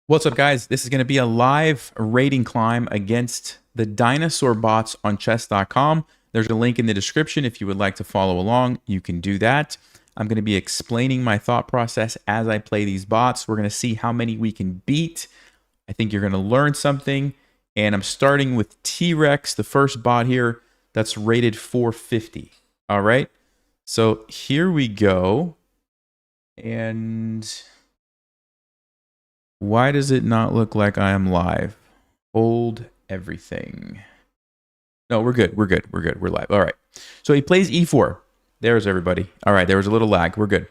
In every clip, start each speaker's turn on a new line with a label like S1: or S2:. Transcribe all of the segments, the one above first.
S1: What's up, guys? This is going to be a live rating climb against the Dinosaur bots on chess.com. There's a link in the description. If you would like to follow along, you can do that. I'm going to be explaining my thought process as I play these bots. We're going to see how many we can beat. I think you're going to learn something. And I'm starting with T-Rex, the first bot here that's rated 450. All right. So here we go. And why does it not look like I am live? Hold everything. No, we're good. We're good. We're good. We're live. All right. So he plays e4. There's everybody. All right. There was a little lag. We're good.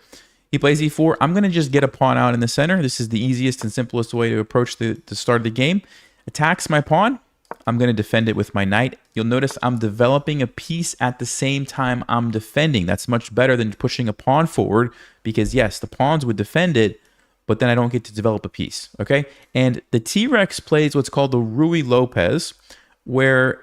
S1: He plays e4. I'm going to just get a pawn out in the center. This is the easiest and simplest way to approach the start of the game. Attacks my pawn. I'm going to defend it with my knight. You'll notice I'm developing a piece at the same time I'm defending. That's much better than pushing a pawn forward because, yes, the pawns would defend it, but then I don't get to develop a piece, okay? And the T-Rex plays what's called the Ruy Lopez, where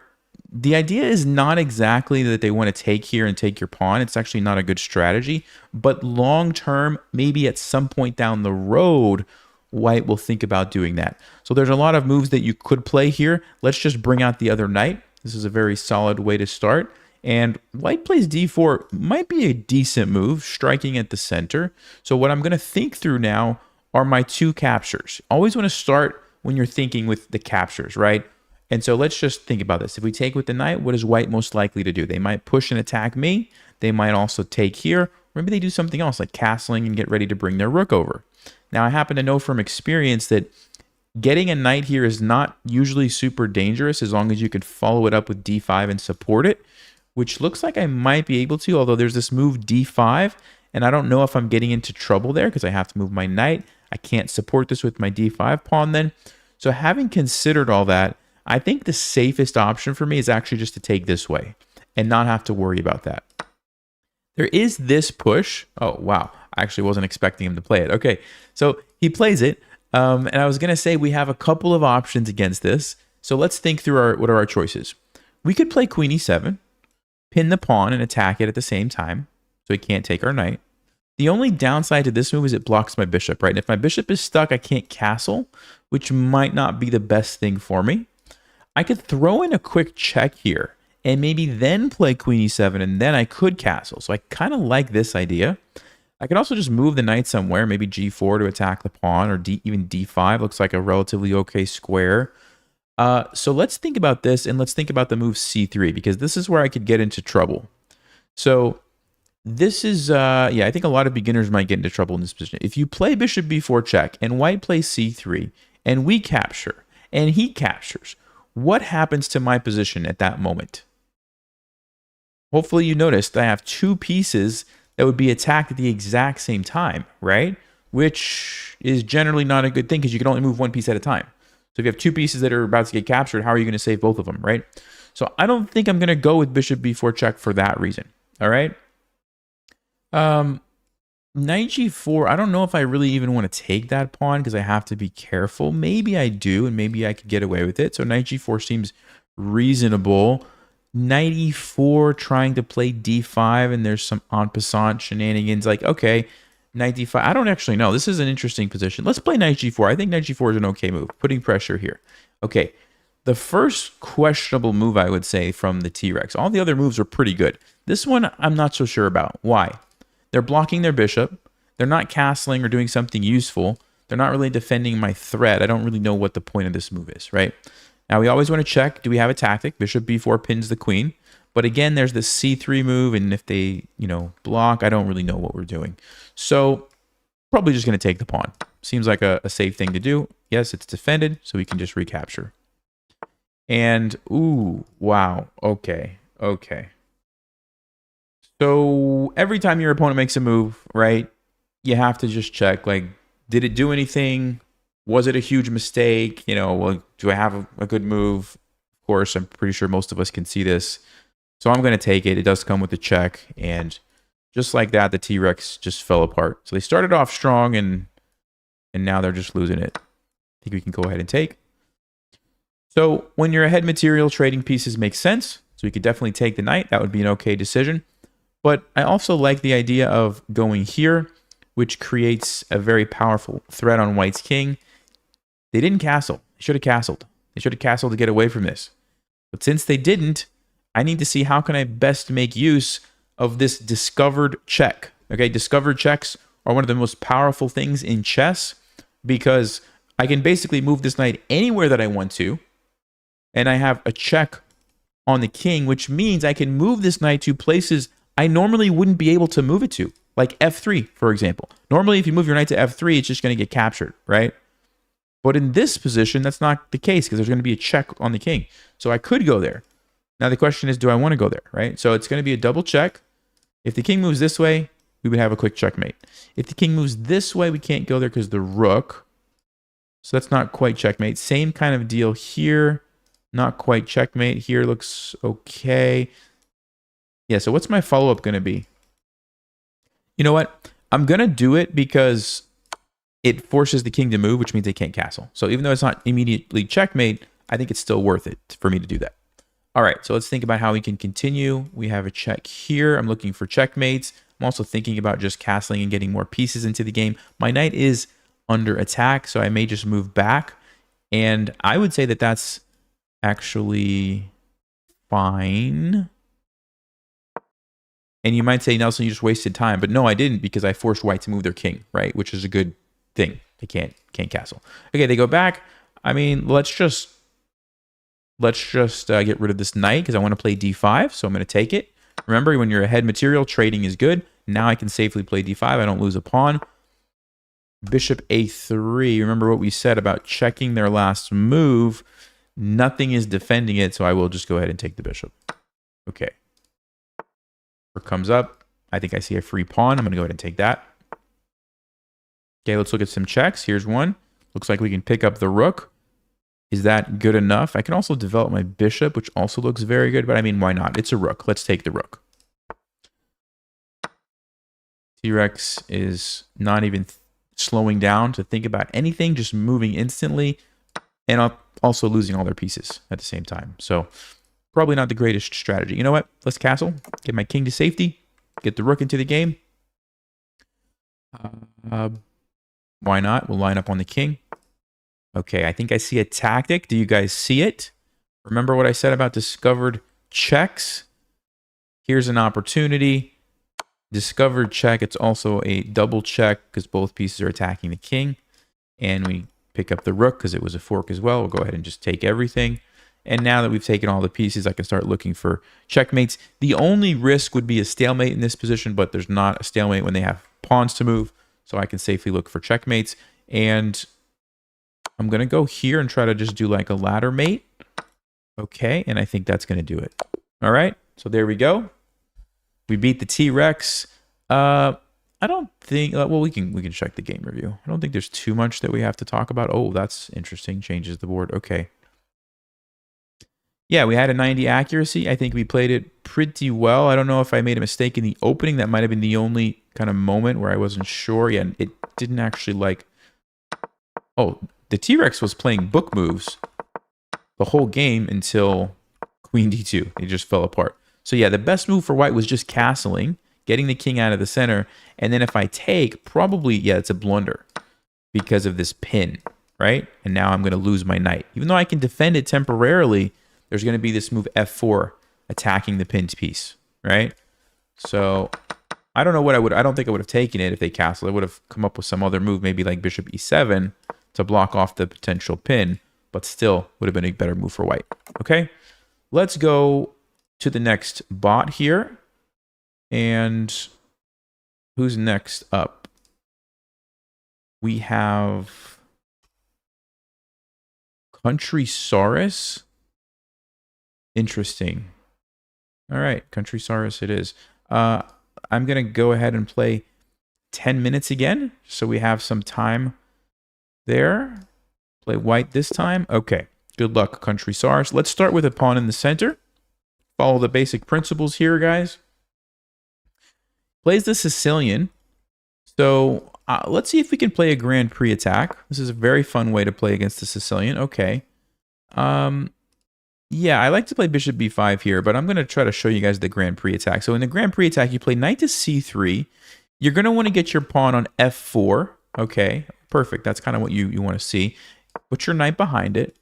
S1: the idea is not exactly that they want to take here and take your pawn. It's actually not a good strategy, but long-term, maybe at some point down the road, White will think about doing that. So there's a lot of moves that you could play here. Let's just bring out the other knight. This is a very solid way to start. And White plays d4 might be a decent move, striking at the center. So what I'm going to think through now are my two captures. Always want to start when you're thinking with the captures, right? And so let's just think about this. If we take with the knight, what is White most likely to do? They might push and attack me. They might also take here. Maybe they do something else like castling and get ready to bring their rook over. Now, I happen to know from experience that getting a knight here is not usually super dangerous as long as you could follow it up with d5 and support it, which looks like I might be able to, although there's this move d5, and I don't know if I'm getting into trouble there because I have to move my knight. I can't support this with my d5 pawn then. So having considered all that, I think the safest option for me is actually just to take this way and not have to worry about that. There is this push. Oh, wow. I actually wasn't expecting him to play it. Okay, so he plays it. And I was going to say we have a couple of options against this. So let's think through what are our choices. We could play queen e7, pin the pawn and attack it at the same time. So he can't take our knight. The only downside to this move is it blocks my bishop, right? And if my bishop is stuck, I can't castle, which might not be the best thing for me. I could throw in a quick check here and maybe then play queen e7 and then I could castle. So I kind of like this idea. I could also just move the knight somewhere, maybe g4 to attack the pawn or even d5. Looks like a relatively okay square. So let's think about this and let's think about the move c3 because this is where I could get into trouble. So this is, yeah, I think a lot of beginners might get into trouble in this position. If you play bishop b4 check and White plays c3 and we capture and he captures, what happens to my position at that moment? Hopefully you noticed I have two pieces that would be attacked at the exact same time, right? Which is generally not a good thing because you can only move one piece at a time. So if you have two pieces that are about to get captured, how are you going to save both of them, right? So I don't think I'm going to go with bishop b4 check for that reason, all right? Knight g4, I don't know if I really even want to take that pawn because I have to be careful. Maybe I do, and maybe I could get away with it. So knight g4 seems reasonable. Knight e4 trying to play d5 and there's some en passant shenanigans like, okay, knight d5. I don't actually know. This is an interesting position. Let's play knight g4. I think knight g4 is an okay move. Putting pressure here. Okay, the first questionable move I would say from the T-Rex. All the other moves are pretty good. This one I'm not so sure about. Why? They're blocking their bishop. They're not castling or doing something useful. They're not really defending my threat. I don't really know what the point of this move is, right? Now, we always want to check, do we have a tactic? Bishop b4 pins the queen. But again, there's this c3 move, and if they, block, I don't really know what we're doing. So, probably just going to take the pawn. Seems like a safe thing to do. Yes, it's defended, so we can just recapture. And, ooh, wow, okay. So, every time your opponent makes a move, right, you have to just check, like, did it do anything? Was it a huge mistake? Well, do I have a good move? Of course, I'm pretty sure most of us can see this. So I'm going to take it. It does come with a check. And just like that, the T-Rex just fell apart. So they started off strong, and now they're just losing it. I think we can go ahead and take. So when you're ahead material, trading pieces makes sense. So we could definitely take the knight. That would be an okay decision. But I also like the idea of going here, which creates a very powerful threat on White's king. They didn't castle. They should have castled. They should have castled to get away from this. But since they didn't, I need to see how can I best make use of this discovered check. Okay, discovered checks are one of the most powerful things in chess because I can basically move this knight anywhere that I want to, and I have a check on the king, which means I can move this knight to places I normally wouldn't be able to move it to, like f3, for example. Normally, if you move your knight to f3, it's just going to get captured, right? But in this position, that's not the case because there's going to be a check on the king. So I could go there. Now the question is, do I want to go there, right? So it's going to be a double check. If the king moves this way, we would have a quick checkmate. If the king moves this way, we can't go there because the rook. So that's not quite checkmate. Same kind of deal here. Not quite checkmate. Here looks okay. Yeah, so what's my follow-up going to be? You know what? I'm going to do it because it forces the king to move, which means they can't castle. So even though it's not immediately checkmate, I think it's still worth it for me to do that. All right, so let's think about how we can continue. We have a check here. I'm looking for checkmates. I'm also thinking about just castling and getting more pieces into the game. My knight is under attack, so I may just move back. And I would say that that's actually fine. And you might say, Nelson, you just wasted time. But no, I didn't, because I forced white to move their king, right? Which is a good thing. They can't castle. Okay, they go back. I mean, let's just get rid of this knight because I want to play d5, so I'm going to take it. Remember, when you're ahead material, trading is good. Now I can safely play d5. I don't lose a pawn. Bishop a3. Remember what we said about checking their last move. Nothing is defending it, so I will just go ahead and take the bishop. Okay. Rook comes up. I think I see a free pawn. I'm going to go ahead and take that. Okay, let's look at some checks. Here's one. Looks like we can pick up the rook. Is that good enough? I can also develop my bishop, which also looks very good, but I mean, why not? It's a rook. Let's take the rook. T-Rex is not even slowing down to think about anything, just moving instantly, and also losing all their pieces at the same time. So probably not the greatest strategy. You know what? Let's castle, get my king to safety, get the rook into the game. Why not? We'll line up on the king. Okay, I think I see a tactic. Do you guys see it? Remember what I said about discovered checks? Here's an opportunity. Discovered check. It's also a double check because both pieces are attacking the king. And we pick up the rook because it was a fork as well. We'll go ahead and just take everything. And now that we've taken all the pieces, I can start looking for checkmates. The only risk would be a stalemate in this position, but there's not a stalemate when they have pawns to move. So I can safely look for checkmates. And I'm going to go here and try to just do like a ladder mate. Okay, and I think that's going to do it. All right, so there we go. We beat the T-Rex. I don't think... well, we can check the game review. I don't think there's too much that we have to talk about. Oh, that's interesting. Changes the board. Okay. Yeah, we had a 90 accuracy. I think we played it pretty well. I don't know if I made a mistake in the opening. That might have been the only kind of moment where I wasn't sure. Yeah, it didn't actually like... Oh, the T-Rex was playing book moves the whole game until queen d2. It just fell apart. So yeah, the best move for white was just castling, getting the king out of the center. And then if I take, probably, yeah, it's a blunder because of this pin, right? And now I'm going to lose my knight. Even though I can defend it temporarily, there's going to be this move f4 attacking the pinned piece, right? So I don't know what I don't think I would have taken it if they castled. I would have come up with some other move, maybe like bishop e7 to block off the potential pin, but still would have been a better move for white. Okay, let's go to the next bot here. And who's next up? We have Countrysaurus. Interesting. All right, Countrysaurus it is. I'm going to go ahead and play 10 minutes again, so we have some time there. Play white this time. Okay, good luck, Countrysaurus. Let's start with a pawn in the center. Follow the basic principles here, guys. Plays the Sicilian. So let's see if we can play a Grand Prix attack. This is a very fun way to play against the Sicilian. Okay. Yeah, I like to play bishop b5 here, but I'm going to try to show you guys the Grand Prix attack. So in the Grand Prix attack, you play knight to c3. You're going to want to get your pawn on f4. Okay, perfect. That's kind of what you want to see. Put your knight behind it.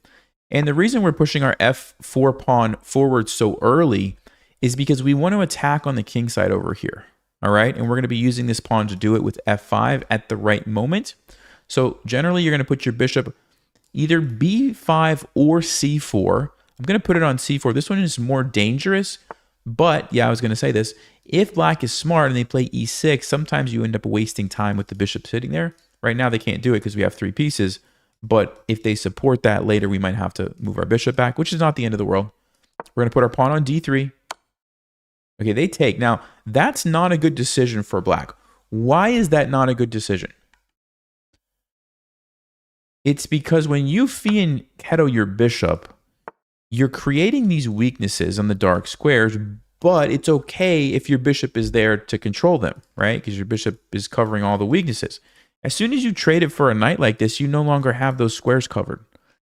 S1: And the reason we're pushing our f4 pawn forward so early is because we want to attack on the king side over here. All right, and we're going to be using this pawn to do it with f5 at the right moment. So generally, you're going to put your bishop either b5 or c4. I'm going to put it on c4. This one is more dangerous, but yeah, I was going to say this. If black is smart and they play e6, sometimes you end up wasting time with the bishop sitting there. Right now, they can't do it because we have 3 pieces. But if they support that later, we might have to move our bishop back, which is not the end of the world. We're going to put our pawn on d3. Okay, they take. Now, that's not a good decision for black. Why is that not a good decision? It's because when you fianchetto your bishop, you're creating these weaknesses on the dark squares, but it's okay if your bishop is there to control them, right? Because your bishop is covering all the weaknesses. As soon as you trade it for a knight like this, you no longer have those squares covered.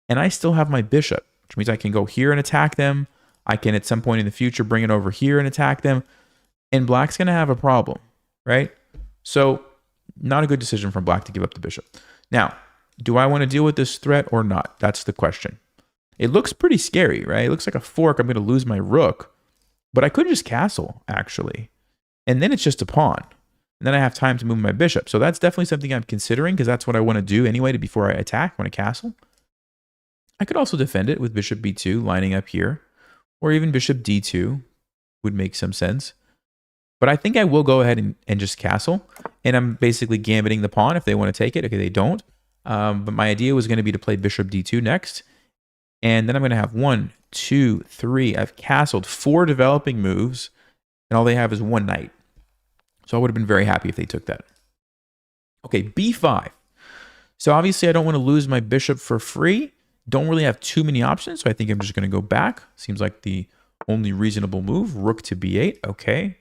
S1: And I still have my bishop, which means I can go here and attack them. I can, at some point in the future, bring it over here and attack them. And black's going to have a problem, right? So, not a good decision from black to give up the bishop. Now, do I want to deal with this threat or not? That's the question. It looks pretty scary, right? It looks like a fork. I'm going to lose my rook. But I could just castle, actually. And then it's just a pawn. And then I have time to move my bishop. So that's definitely something I'm considering because that's what I want to do anyway before I attack. I want to castle. I could also defend it with bishop b2 lining up here. Or even bishop d2 would make some sense. But I think I will go ahead and just castle. And I'm basically gambiting the pawn if they want to take it. Okay, they don't. But my idea was going to be to play bishop d2 next. And then I'm going to have 1, 2, 3. I've castled 4 developing moves. And all they have is 1 knight. So I would have been very happy if they took that. Okay, b5. So obviously I don't want to lose my bishop for free. Don't really have too many options, so I think I'm just going to go back. Seems like the only reasonable move. Rook to b8, okay.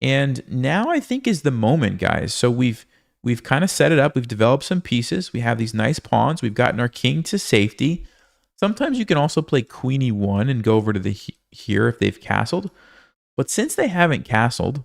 S1: And now I think is the moment, guys. So we've kind of set it up. We've developed some pieces. We have these nice pawns. We've gotten our king to safety. Sometimes you can also play queen e1 and go over to the here if they've castled. But since they haven't castled,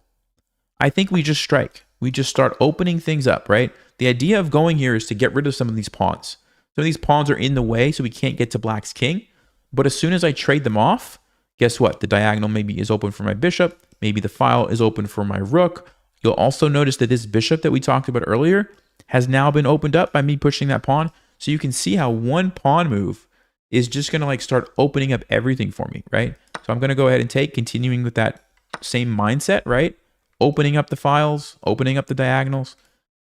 S1: I think we just strike. We just start opening things up, right? The idea of going here is to get rid of some of these pawns. Some of these pawns are in the way, so we can't get to black's king. But as soon as I trade them off, guess what? The diagonal maybe is open for my bishop. Maybe the file is open for my rook. You'll also notice that this bishop that we talked about earlier has now been opened up by me pushing that pawn. So you can see how one pawn move is just going to like start opening up everything for me, right? So I'm going to go ahead and take, continuing with that same mindset, right? Opening up the files, opening up the diagonals.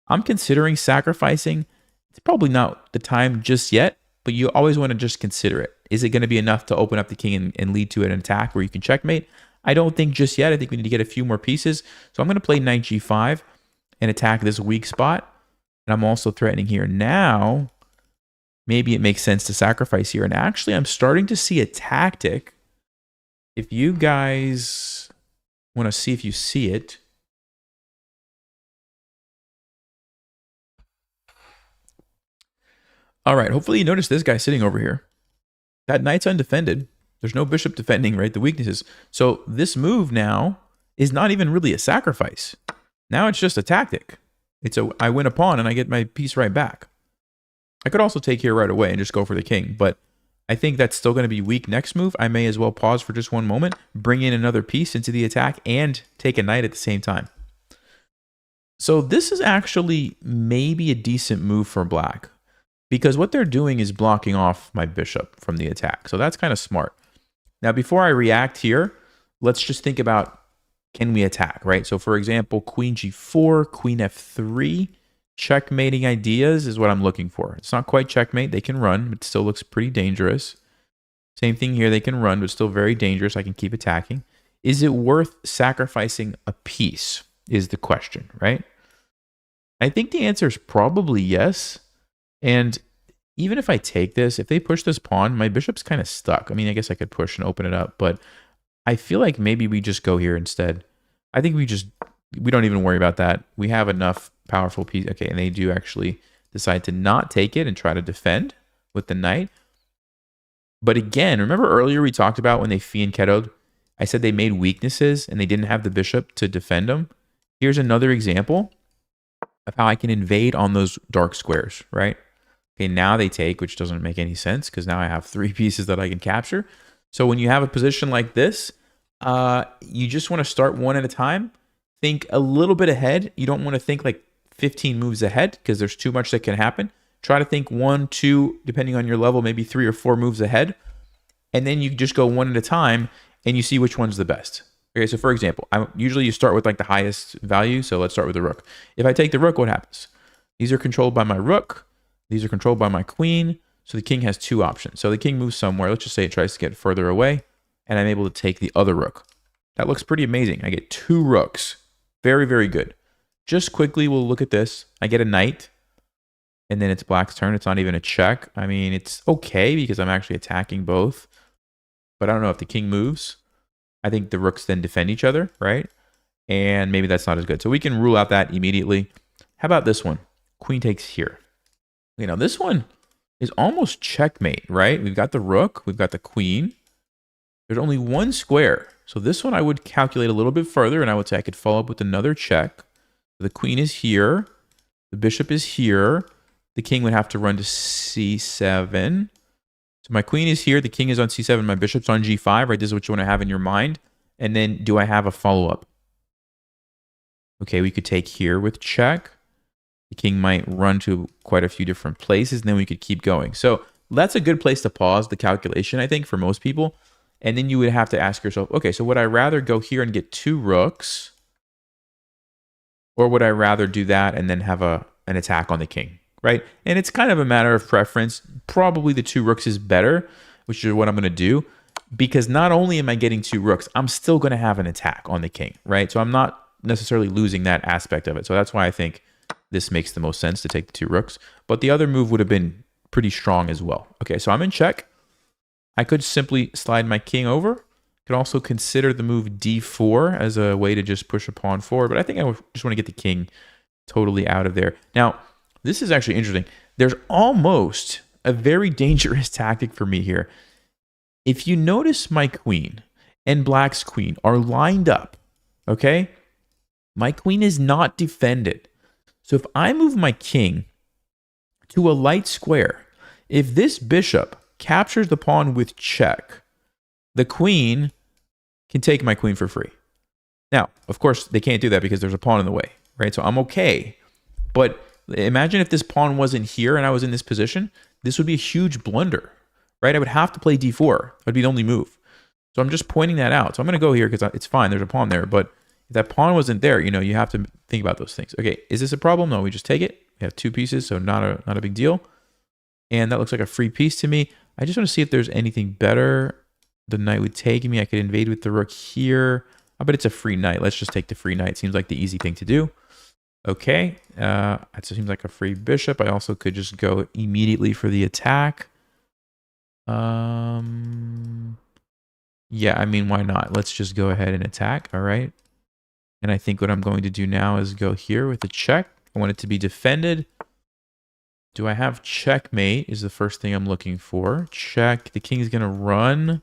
S1: I'm considering sacrificing. It's probably not the time just yet, but you always want to just consider it. Is it going to be enough to open up the king and lead to an attack where you can checkmate? I don't think just yet. I think we need to get a few more pieces. So I'm going to play knight g5 and attack this weak spot. And I'm also threatening here. Now, maybe it makes sense to sacrifice here. And actually, I'm starting to see a tactic. If you guys want to see if you see it. All right, hopefully you notice this guy sitting over here. That knight's undefended. There's no bishop defending, right? The weaknesses. So this move now is not even really a sacrifice. Now it's just a tactic. I win a pawn and I get my piece right back. I could also take here right away and just go for the king, but I think that's still going to be weak next move. I may as well pause for just one moment, bring in another piece into the attack, and take a knight at the same time. So this is actually maybe a decent move for black, because what they're doing is blocking off my bishop from the attack. So that's kind of smart. Now, before I react here, let's just think about, can we attack, right? So for example, queen g4, queen f3, checkmating ideas is what I'm looking for. It's not quite checkmate. They can run, but it still looks pretty dangerous. Same thing here. They can run, but still very dangerous. I can keep attacking. Is it worth sacrificing a piece is the question, right? I think the answer is probably yes. And even if I take this, if they push this pawn, my bishop's kind of stuck. I mean, I guess I could push and open it up, but I feel like maybe we just go here instead. I think we don't even worry about that. We have enough powerful piece. Okay, and they do actually decide to not take it and try to defend with the knight. But again, remember earlier we talked about when they fianchettoed, I said they made weaknesses and they didn't have the bishop to defend them. Here's another example of how I can invade on those dark squares, right? Okay, now they take, which doesn't make any sense because now I have 3 pieces that I can capture. So when you have a position like this, you just want to start one at a time. Think a little bit ahead. You don't want to think like 15 moves ahead because there's too much that can happen. Try to think 1, 2, depending on your level, maybe 3 or 4 moves ahead. And then you just go one at a time and you see which one's the best. Okay, so for example, usually you start with like the highest value. So let's start with the rook. If I take the rook, what happens? These are controlled by my rook. These are controlled by my queen. So the king has 2 options. So the king moves somewhere. Let's just say it tries to get further away. And I'm able to take the other rook. That looks pretty amazing. I get 2 rooks. Very, very good. Just quickly, we'll look at this. I get a knight. And then it's black's turn. It's not even a check. I mean, it's okay because I'm actually attacking both. But I don't know if the king moves. I think the rooks then defend each other, right? And maybe that's not as good. So we can rule out that immediately. How about this one? Queen takes here. You know, this one is almost checkmate, right? We've got the rook. We've got the queen. There's only 1 square. So this one I would calculate a little bit further, and I would say I could follow up with another check. The queen is here. The bishop is here. The king would have to run to c7. So my queen is here. The king is on c7. My bishop's on g5, right? This is what you want to have in your mind. And then do I have a follow-up? Okay, we could take here with check. The king might run to quite a few different places, and then we could keep going. So that's a good place to pause the calculation, I think, for most people. And then you would have to ask yourself, okay, so would I rather go here and get 2 rooks? Or would I rather do that and then have an attack on the king, right? And it's kind of a matter of preference. Probably the 2 rooks is better, which is what I'm going to do. Because not only am I getting 2 rooks, I'm still going to have an attack on the king, right? So I'm not necessarily losing that aspect of it. So that's why I think this makes the most sense to take the 2 rooks. But the other move would have been pretty strong as well. Okay, so I'm in check. I could simply slide my king over. Could also consider the move d4 as a way to just push a pawn forward. But I think I just want to get the king totally out of there. Now, this is actually interesting. There's almost a very dangerous tactic for me here. If you notice my queen and black's queen are lined up, okay? My queen is not defended. So if I move my king to a light square, if this bishop captures the pawn with check, the queen can take my queen for free. Now, of course, they can't do that because there's a pawn in the way, right? So I'm okay. But imagine if this pawn wasn't here and I was in this position, this would be a huge blunder, right? I would have to play d4. That would be the only move. So I'm just pointing that out. So I'm going to go here because it's fine. There's a pawn there. But if that pawn wasn't there, you know, you have to think about those things. Okay, is this a problem? No, we just take it. We have 2 pieces, so not a big deal. And that looks like a free piece to me. I just want to see if there's anything better. The knight would take me. I could invade with the rook here. I bet it's a free knight. Let's just take the free knight. Seems like the easy thing to do. Okay. It seems like a free bishop. I also could just go immediately for the attack. Yeah, I mean, why not? Let's just go ahead and attack. All right. And I think what I'm going to do now is go here with a check. I want it to be defended. Do I have checkmate is the first thing I'm looking for. Check. The king is going to run.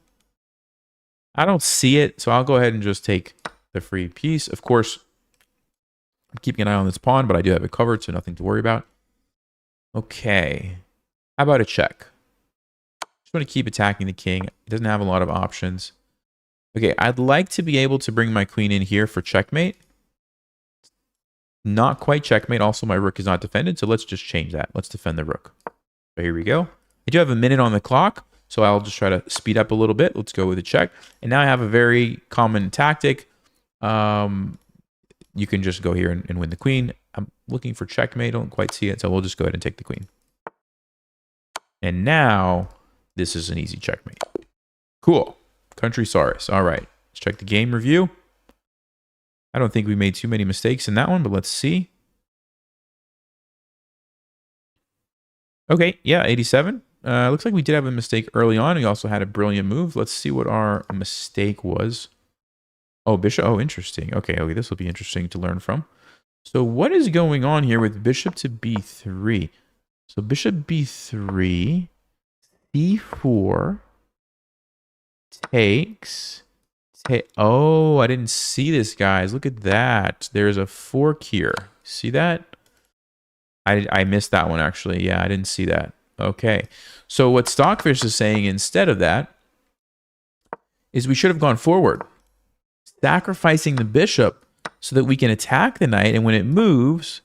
S1: I don't see it, so I'll go ahead and just take the free piece. Of course, I'm keeping an eye on this pawn, but I do have it covered, so nothing to worry about. Okay. How about a check? Just want to keep attacking the king. It doesn't have a lot of options. Okay, I'd like to be able to bring my queen in here for checkmate. Not quite checkmate. Also, my rook is not defended, so let's just change that. Let's defend the rook. So here we go. I do have a minute on the clock, so I'll just try to speed up a little bit. Let's go with a check. And now I have a very common tactic. You can just go here and win the queen. I'm looking for checkmate. I don't quite see it, so we'll just go ahead and take the queen. And now, this is an easy checkmate. Cool. Countrysaurus. All right. Let's check the game review. I don't think we made too many mistakes in that one, but let's see. Okay, yeah, 87. Looks like we did have a mistake early on. We also had a brilliant move. Let's see what our mistake was. Oh, bishop. Oh, interesting. Okay, this will be interesting to learn from. So what is going on here with bishop to b3? So bishop b3, c4, takes... Oh, I didn't see this, guys. Look at that. There's a fork here. See that? I missed that one, actually. Yeah, I didn't see that. Okay. So what Stockfish is saying instead of that is we should have gone forward, sacrificing the bishop so that we can attack the knight, and when it moves,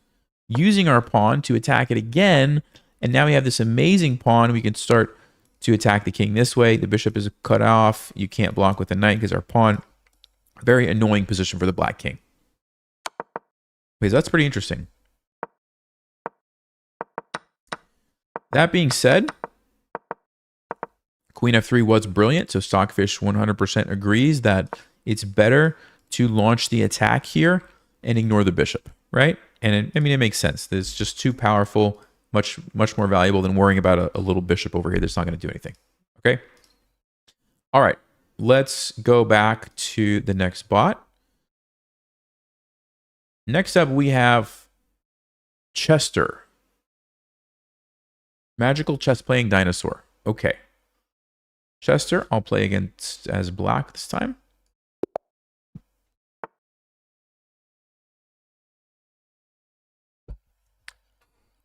S1: using our pawn to attack it again, and now we have this amazing pawn. We can start to attack the king this way. The bishop is cut off. You can't block with the knight because our pawn, very annoying position for the black king. Okay, so that's pretty interesting. That being said, Queen F3 was brilliant, so Stockfish 100% agrees that it's better to launch the attack here and ignore the bishop, right? And it makes sense. It's just too powerful, much more valuable than worrying about a little bishop over here that's not going to do anything, okay? All right, let's go back to the next bot. Next up, we have Chester. Magical chess playing dinosaur. Okay. Chester, I'll play against as black this time.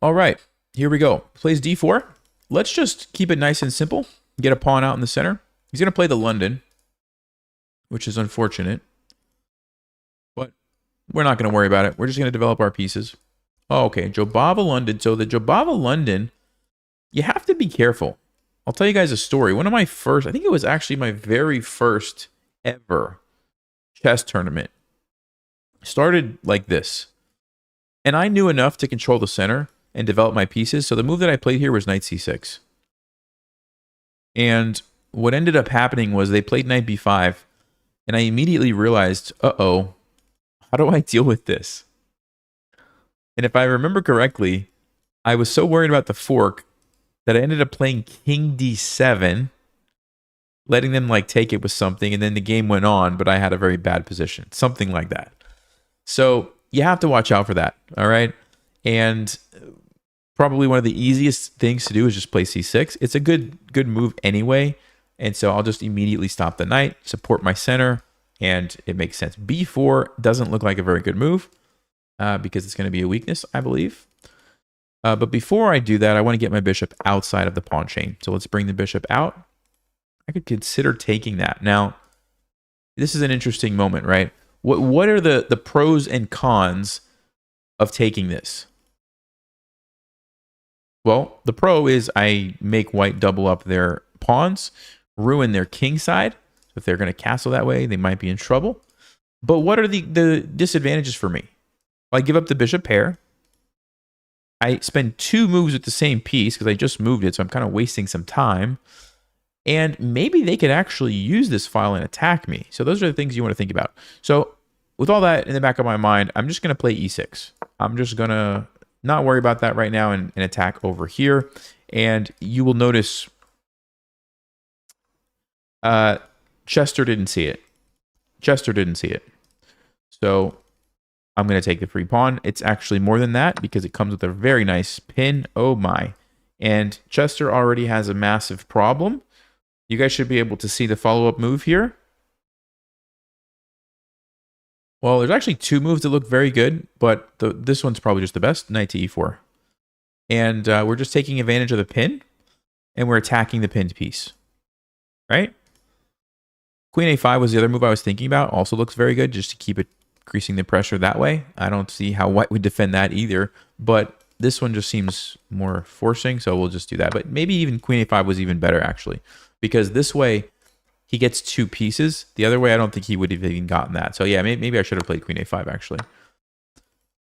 S1: All right, here we go. Plays d4. Let's just keep it nice and simple. Get a pawn out in the center. He's going to play the London, which is unfortunate. But we're not going to worry about it. We're just going to develop our pieces. Oh, okay, Jobava London. So the Jobava London, you have to be careful. I'll tell you guys a story. One of my first, I think it was actually my very first ever chess tournament, started like this. And I knew enough to control the center and develop my pieces. So the move that I played here was knight c6. And what ended up happening was they played knight b5. And I immediately realized, uh-oh, how do I deal with this? And if I remember correctly, I was so worried about the fork that I ended up playing king d7, letting them like take it with something, and then the game went on, but I had a very bad position. Something like that. So you have to watch out for that, all right? And probably one of the easiest things to do is just play c6. It's a good move anyway, and so I'll just immediately stop the knight, support my center, and it makes sense. b4 doesn't look like a very good move because it's going to be a weakness, I believe. But before I do that, I want to get my bishop outside of the pawn chain. So let's bring the bishop out. I could consider taking that. Now, this is an interesting moment, right? What are the pros and cons of taking this? Well, the pro is I make white double up their pawns, ruin their king side. So if they're going to castle that way, they might be in trouble. But what are the disadvantages for me? Well, I give up the bishop pair. I spend 2 moves with the same piece because I just moved it, so I'm kind of wasting some time. And maybe they could actually use this file and attack me. So those are the things you want to think about. So with all that in the back of my mind, I'm just going to play e6. I'm just going to not worry about that right now and attack over here. And you will notice Chester didn't see it. Chester didn't see it. So I'm going to take the free pawn. It's actually more than that because it comes with a very nice pin. Oh my. And Chester already has a massive problem. You guys should be able to see the follow-up move here. Well, there's actually 2 moves that look very good, but this one's probably just the best. Knight to e4. And we're just taking advantage of the pin, and we're attacking the pinned piece. Right? Queen a5 was the other move I was thinking about. Also looks very good just to keep it increasing the pressure that way. I don't see how white would defend that either, but this one just seems more forcing, so we'll just do that. But maybe even Queen a5 was even better, actually, because this way he gets 2 pieces. The other way, I don't think he would have even gotten that. So yeah, maybe I should have played Queen a5, actually.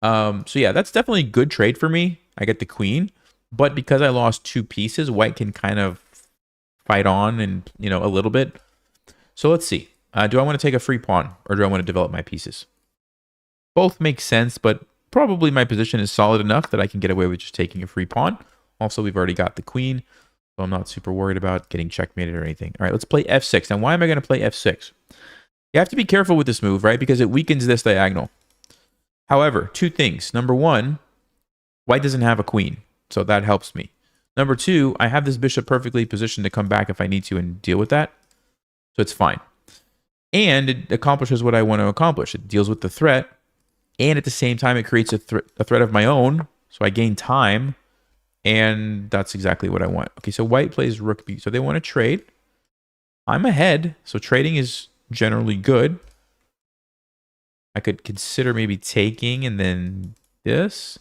S1: So yeah, that's definitely a good trade for me. I get the queen, but because I lost 2 pieces, white can kind of fight on and, you know, a little bit. So let's see. Do I want to take a free pawn, or do I want to develop my pieces? Both make sense, but probably my position is solid enough that I can get away with just taking a free pawn. Also, we've already got the queen, so I'm not super worried about getting checkmated or anything. All right, let's play f6. Now, why am I going to play f6? You have to be careful with this move, right? Because it weakens this diagonal. However, 2 things. Number 1, white doesn't have a queen, so that helps me. Number 2, I have this bishop perfectly positioned to come back if I need to and deal with that. So it's fine. And it accomplishes what I want to accomplish. It deals with the threat. And at the same time, it creates a threat of my own. So I gain time. And that's exactly what I want. Okay, so white plays rook b. So they want to trade. I'm ahead, so trading is generally good. I could consider maybe taking and then this,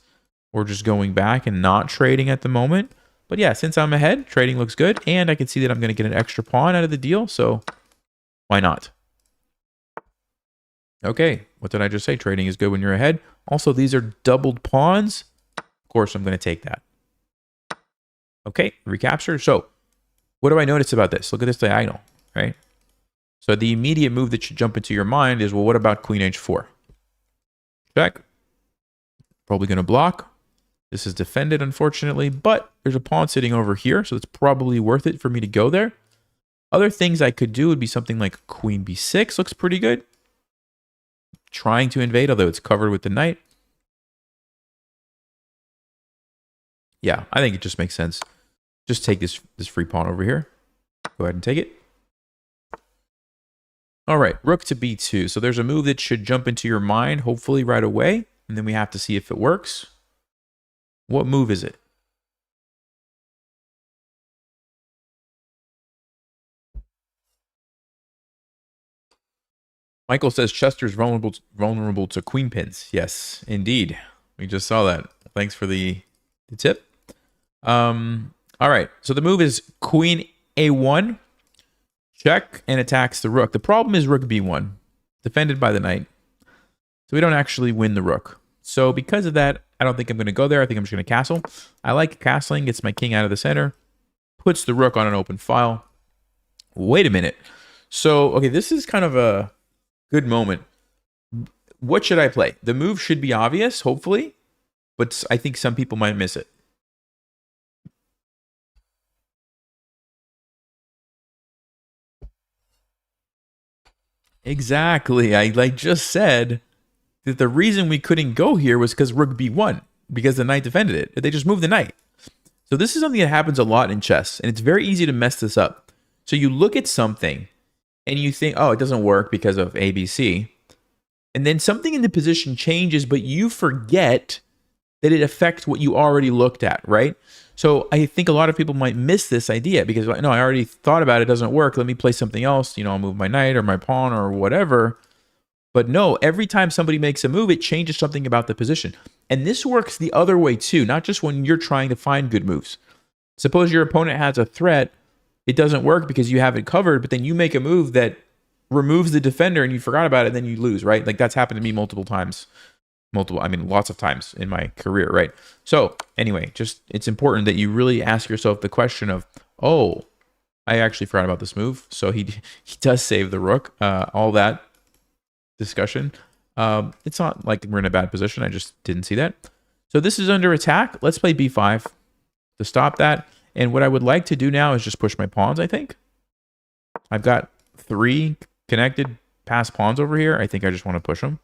S1: or just going back and not trading at the moment. But yeah, since I'm ahead, trading looks good, and I can see that I'm going to get an extra pawn out of the deal, so why not? Okay, what did I just say? Trading is good when you're ahead. Also, these are doubled pawns. Of course, I'm going to take that. Okay, recapture. So, what do I notice about this? Look at this diagonal, right? So the immediate move that should jump into your mind is, well, what about queen h4? Check. Probably going to block. This is defended, unfortunately, but there's a pawn sitting over here, so it's probably worth it for me to go there. Other things I could do would be something like queen b6. Looks pretty good. Trying to invade, although it's covered with the knight. Yeah, I think it just makes sense. Just take this free pawn over here. Go ahead and take it. All right, rook to b2. So there's a move that should jump into your mind, hopefully right away. And then we have to see if it works. What move is it? Michael says Chester's vulnerable to queen pins. Yes, indeed. We just saw that. Thanks for the tip. All right, so the move is queen a1. Check and attacks the rook. The problem is rook b1, defended by the knight. So we don't actually win the rook. So because of that, I don't think I'm going to go there. I think I'm just going to castle. I like castling. Gets my king out of the center. Puts the rook on an open file. Wait a minute. So, okay, this is kind of a good moment. What should I play? The move should be obvious, hopefully. But I think some people might miss it. Exactly. I just said that the reason we couldn't go here was because rook b1, because the knight defended it. They just moved the knight. So this is something that happens a lot in chess, and it's very easy to mess this up. So you look at something, and you think, oh, it doesn't work because of ABC. And then something in the position changes, but you forget that it affects what you already looked at, right? So I think a lot of people might miss this idea because, no, I already thought about it, it doesn't work. Let me play something else. You know, I'll move my knight or my pawn or whatever. But no, every time somebody makes a move, it changes something about the position. And this works the other way too, not just when you're trying to find good moves. Suppose your opponent has a threat, it doesn't work because you have it covered, but then you make a move that removes the defender and you forgot about it, and then you lose, right? Like that's happened to me multiple times. Lots of times in my career, right? So anyway, just it's important that you really ask yourself the question of, oh, I actually forgot about this move. So he does save the rook. All that discussion. It's not like we're in a bad position. I just didn't see that. So this is under attack. Let's play b5 to stop that. And what I would like to do now is just push my pawns, I think. I've got 3 connected passed pawns over here. I think I just want to push them.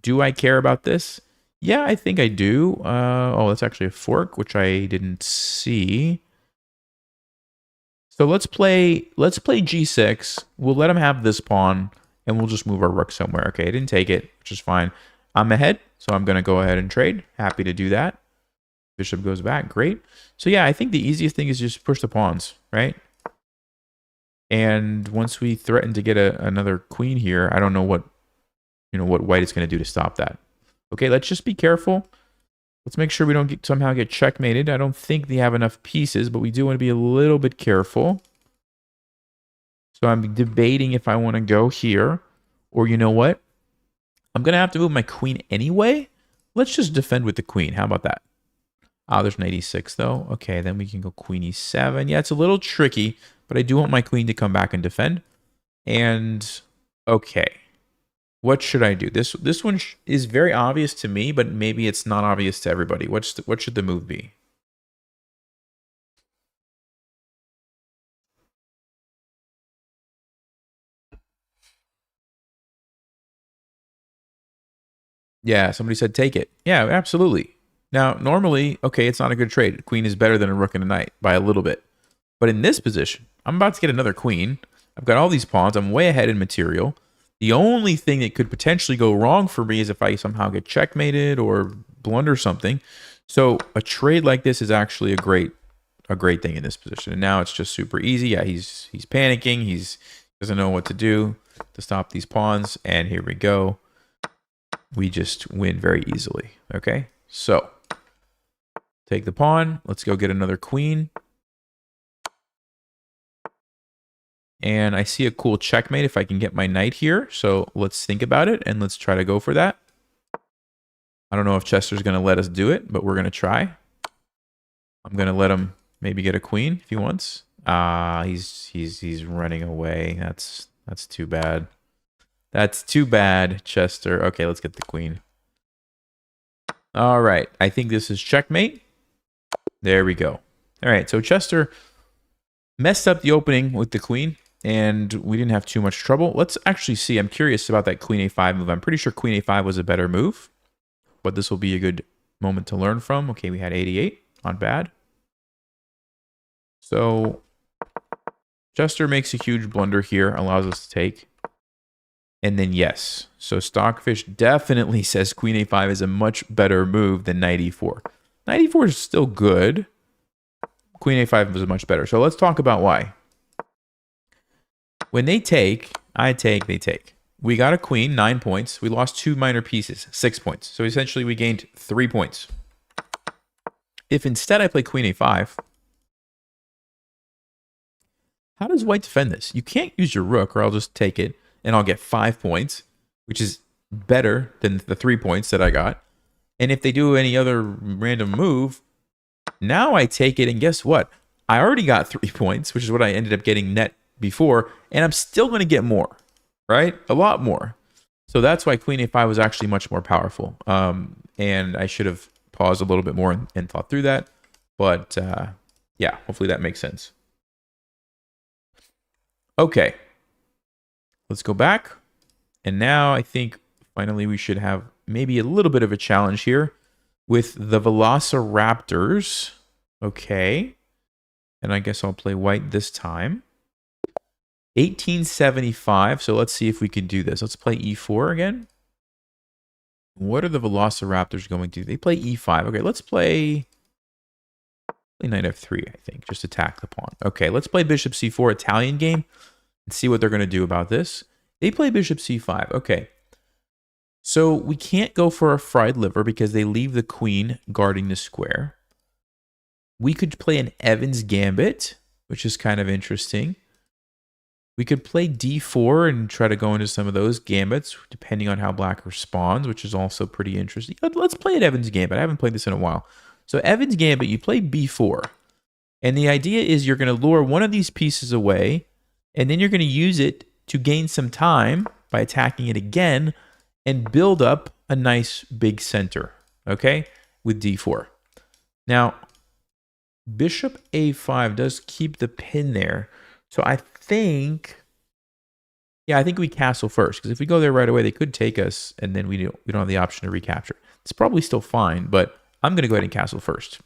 S1: Do I care about this? Yeah, I think I do. Oh, that's actually a fork, which I didn't see. So let's play g6. We'll let him have this pawn, and we'll just move our rook somewhere. Okay, I didn't take it, which is fine. I'm ahead, so I'm going to go ahead and trade. Happy to do that. Bishop goes back. Great. So yeah, I think the easiest thing is just push the pawns, right? And once we threaten to get another queen here, I don't know what white is going to do to stop that. Okay, let's just be careful. Let's make sure we don't somehow get checkmated. I don't think they have enough pieces, but we do want to be a little bit careful. So I'm debating if I want to go here, or you know what? I'm going to have to move my queen anyway. Let's just defend with the queen. How about that? Ah, there's knight e6 though. Okay, then we can go queen e7. Yeah, it's a little tricky, but I do want my queen to come back and defend. And okay. What should I do? This one is very obvious to me, but maybe it's not obvious to everybody. What should the move be? Yeah, somebody said take it. Yeah, absolutely. Now, normally, okay, it's not a good trade. Queen is better than a rook and a knight by a little bit. But in this position, I'm about to get another queen. I've got all these pawns. I'm way ahead in material. The only thing that could potentially go wrong for me is if I somehow get checkmated or blunder something. So a trade like this is actually a great thing in this position. And now it's just super easy. Yeah, he's panicking. He's doesn't know what to do to stop these pawns. And here we go. We just win very easily. Okay, so take the pawn. Let's go get another queen. And I see a cool checkmate if I can get my knight here. So let's think about it and let's try to go for that. I don't know if Chester's going to let us do it, but we're going to try. I'm going to let him maybe get a queen if he wants. He's running away. That's too bad. That's too bad, Chester. Okay, let's get the queen. All right. I think this is checkmate. There we go. All right, so Chester messed up the opening with the queen, and we didn't have too much trouble. Let's actually see. I'm curious about that queen a5 move. I'm pretty sure queen a5 was a better move, but this will be a good moment to learn from. Okay, we had 88. Not bad. So Chester makes a huge blunder here, allows us to take. And then yes, so Stockfish definitely says queen a5 is a much better move than knight e4. Knight e4 is still good. Queen a5 was much better. So let's talk about why. When they take, I take, they take. We got a queen, 9 points. We lost 2 minor pieces, 6 points. So essentially we gained 3 points. If instead I play queen a5, how does white defend this? You can't use your rook, or I'll just take it, and I'll get 5 points, which is better than the 3 points that I got. And if they do any other random move, now I take it, and guess what? I already got 3 points, which is what I ended up getting net before, and I'm still going to get more, right? A lot more. So that's why queen a5 was actually much more powerful. And I should have paused a little bit more and thought through that. But yeah, hopefully that makes sense. Okay. Let's go back. And now I think finally we should have maybe a little bit of a challenge here with the Velociraptors. Okay. And I guess I'll play white this time. 1875. So let's see if we can do this. Let's play e4 again. What are the Velociraptors going to do? They play e5. Okay, let's play knight f3, I think. Just attack the pawn. Okay, let's play bishop c4, Italian game, and see what they're going to do about this. They play bishop c5. Okay. So we can't go for a fried liver because they leave the queen guarding the square. We could play an Evans Gambit, which is kind of interesting. We could play d4 and try to go into some of those gambits, depending on how black responds, which is also pretty interesting. Let's play an Evans Gambit. I haven't played this in a while. So Evans Gambit, you play b4. And the idea is you're going to lure one of these pieces away, and then you're going to use it to gain some time by attacking it again and build up a nice big center, okay, with d4. Now, bishop a5 does keep the pin there. So I think, yeah, I think we castle first, because if we go there right away, they could take us, and then we don't have the option to recapture. It's probably still fine, but I'm going to go ahead and castle first.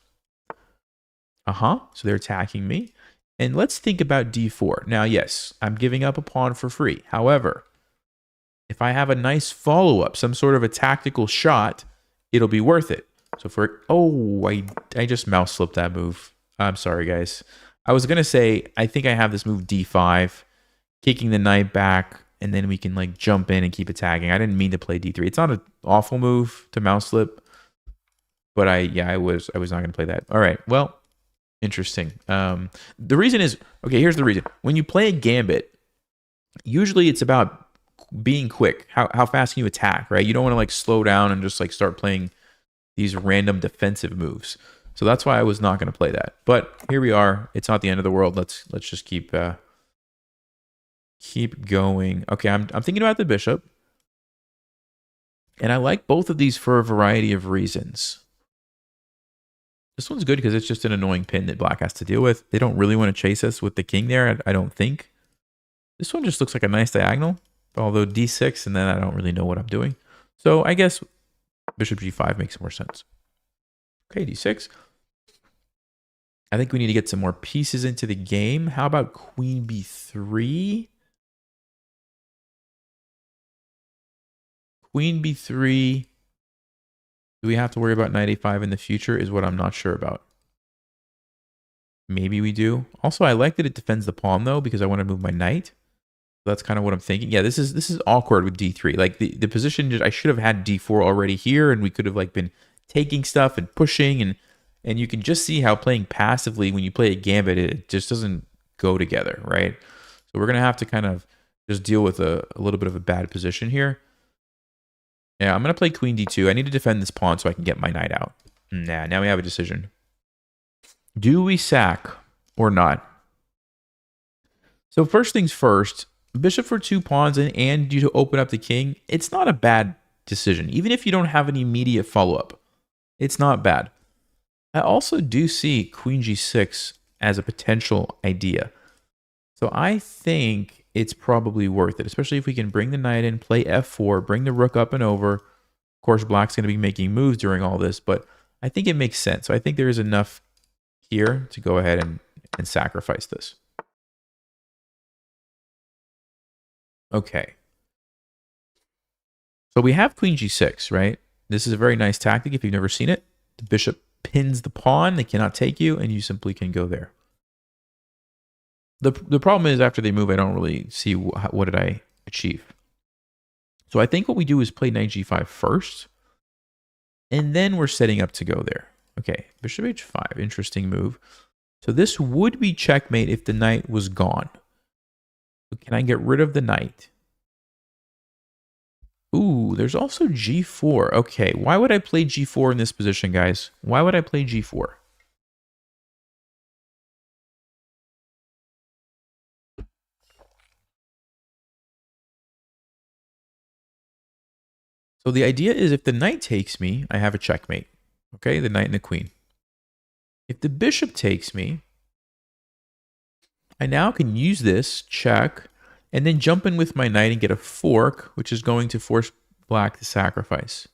S1: So they're attacking me. And let's think about d4. Now, yes, I'm giving up a pawn for free. However, if I have a nice follow-up, some sort of a tactical shot, it'll be worth it. So for, oh, I just mouse slipped that move. I'm sorry, guys. I was going to say, I think I have this move d5, kicking the knight back, and then we can like jump in and keep attacking. I didn't mean to play d3. It's not an awful move to mouse slip, but I was not going to play that. All right, well, interesting. The reason is, okay, here's the reason. When you play a gambit, usually it's about being quick. How fast can you attack, right? You don't want to like slow down and just like start playing these random defensive moves. So that's why I was not going to play that. But here we are. It's not the end of the world. Let's just keep going. Okay, I'm thinking about the bishop. And I like both of these for a variety of reasons. This one's good because it's just an annoying pin that black has to deal with. They don't really want to chase us with the king there, I don't think. This one just looks like a nice diagonal. Although d6, and then I don't really know what I'm doing. So I guess bishop g5 makes more sense. Okay, d6. I think we need to get some more pieces into the game. How about queen b3? Queen b3 Do we have to worry about knight a5 in the future is what I'm not sure about. Maybe we do. Also, I like that it defends the pawn though, because I want to move my knight. That's kind of what I'm thinking. Yeah, this is awkward with d3. Like the position, I should have had d4 already here, and we could have like been taking stuff and pushing, and you can just see how playing passively when you play a gambit, it just doesn't go together, right? So we're gonna have to kind of just deal with a little bit of a bad position here. Yeah, I'm gonna play queen d2. I need to defend this pawn so I can get my knight out. Nah, now we have a decision. Do we sack or not? So first things first. Bishop for 2 pawns and you to open up the king, it's not a bad decision. Even if you don't have an immediate follow-up, it's not bad. I also do see queen g6 as a potential idea. So I think it's probably worth it, especially if we can bring the knight in, play f4, bring the rook up and over. Of course, black's going to be making moves during all this, but I think it makes sense. So I think there is enough here to go ahead and sacrifice this. Okay. So we have queen g6, right? This is a very nice tactic if you've never seen it. The bishop pins the pawn. They cannot take you, and you simply can go there. The problem is after they move, I don't really see what did I achieve. So I think what we do is play knight g5 first, and then we're setting up to go there. Okay, bishop h5, interesting move. So this would be checkmate if the knight was gone. But can I get rid of the knight? Ooh, there's also g4. Okay, why would I play g4 in this position, guys? Why would I play g4? So the idea is if the knight takes me, I have a checkmate. Okay, the knight and the queen. If the bishop takes me, I now can use this check and then jump in with my knight and get a fork, which is going to force black to sacrifice.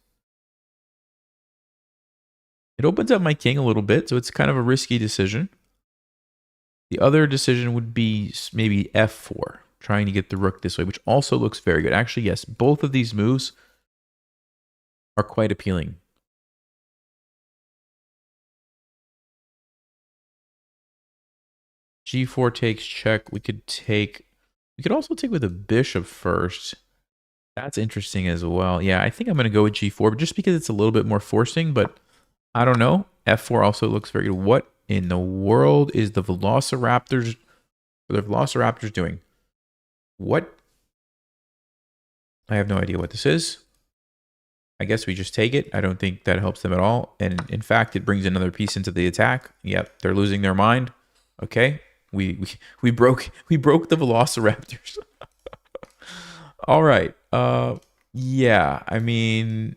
S1: It opens up my king a little bit, so it's kind of a risky decision. The other decision would be maybe f4, trying to get the rook this way, which also looks very good. Actually, yes, both of these moves are quite appealing. g4 takes check. We could also take with a bishop first. That's interesting as well. Yeah, I think I'm going to go with g4, but just because it's a little bit more forcing, but I don't know. f4 also looks very good. What in the world is the Velociraptors doing? What? I have no idea what this is. I guess we just take it. I don't think that helps them at all. And in fact, it brings another piece into the attack. Yep, they're losing their mind. Okay. We broke the Velociraptors. All right. Yeah, I mean,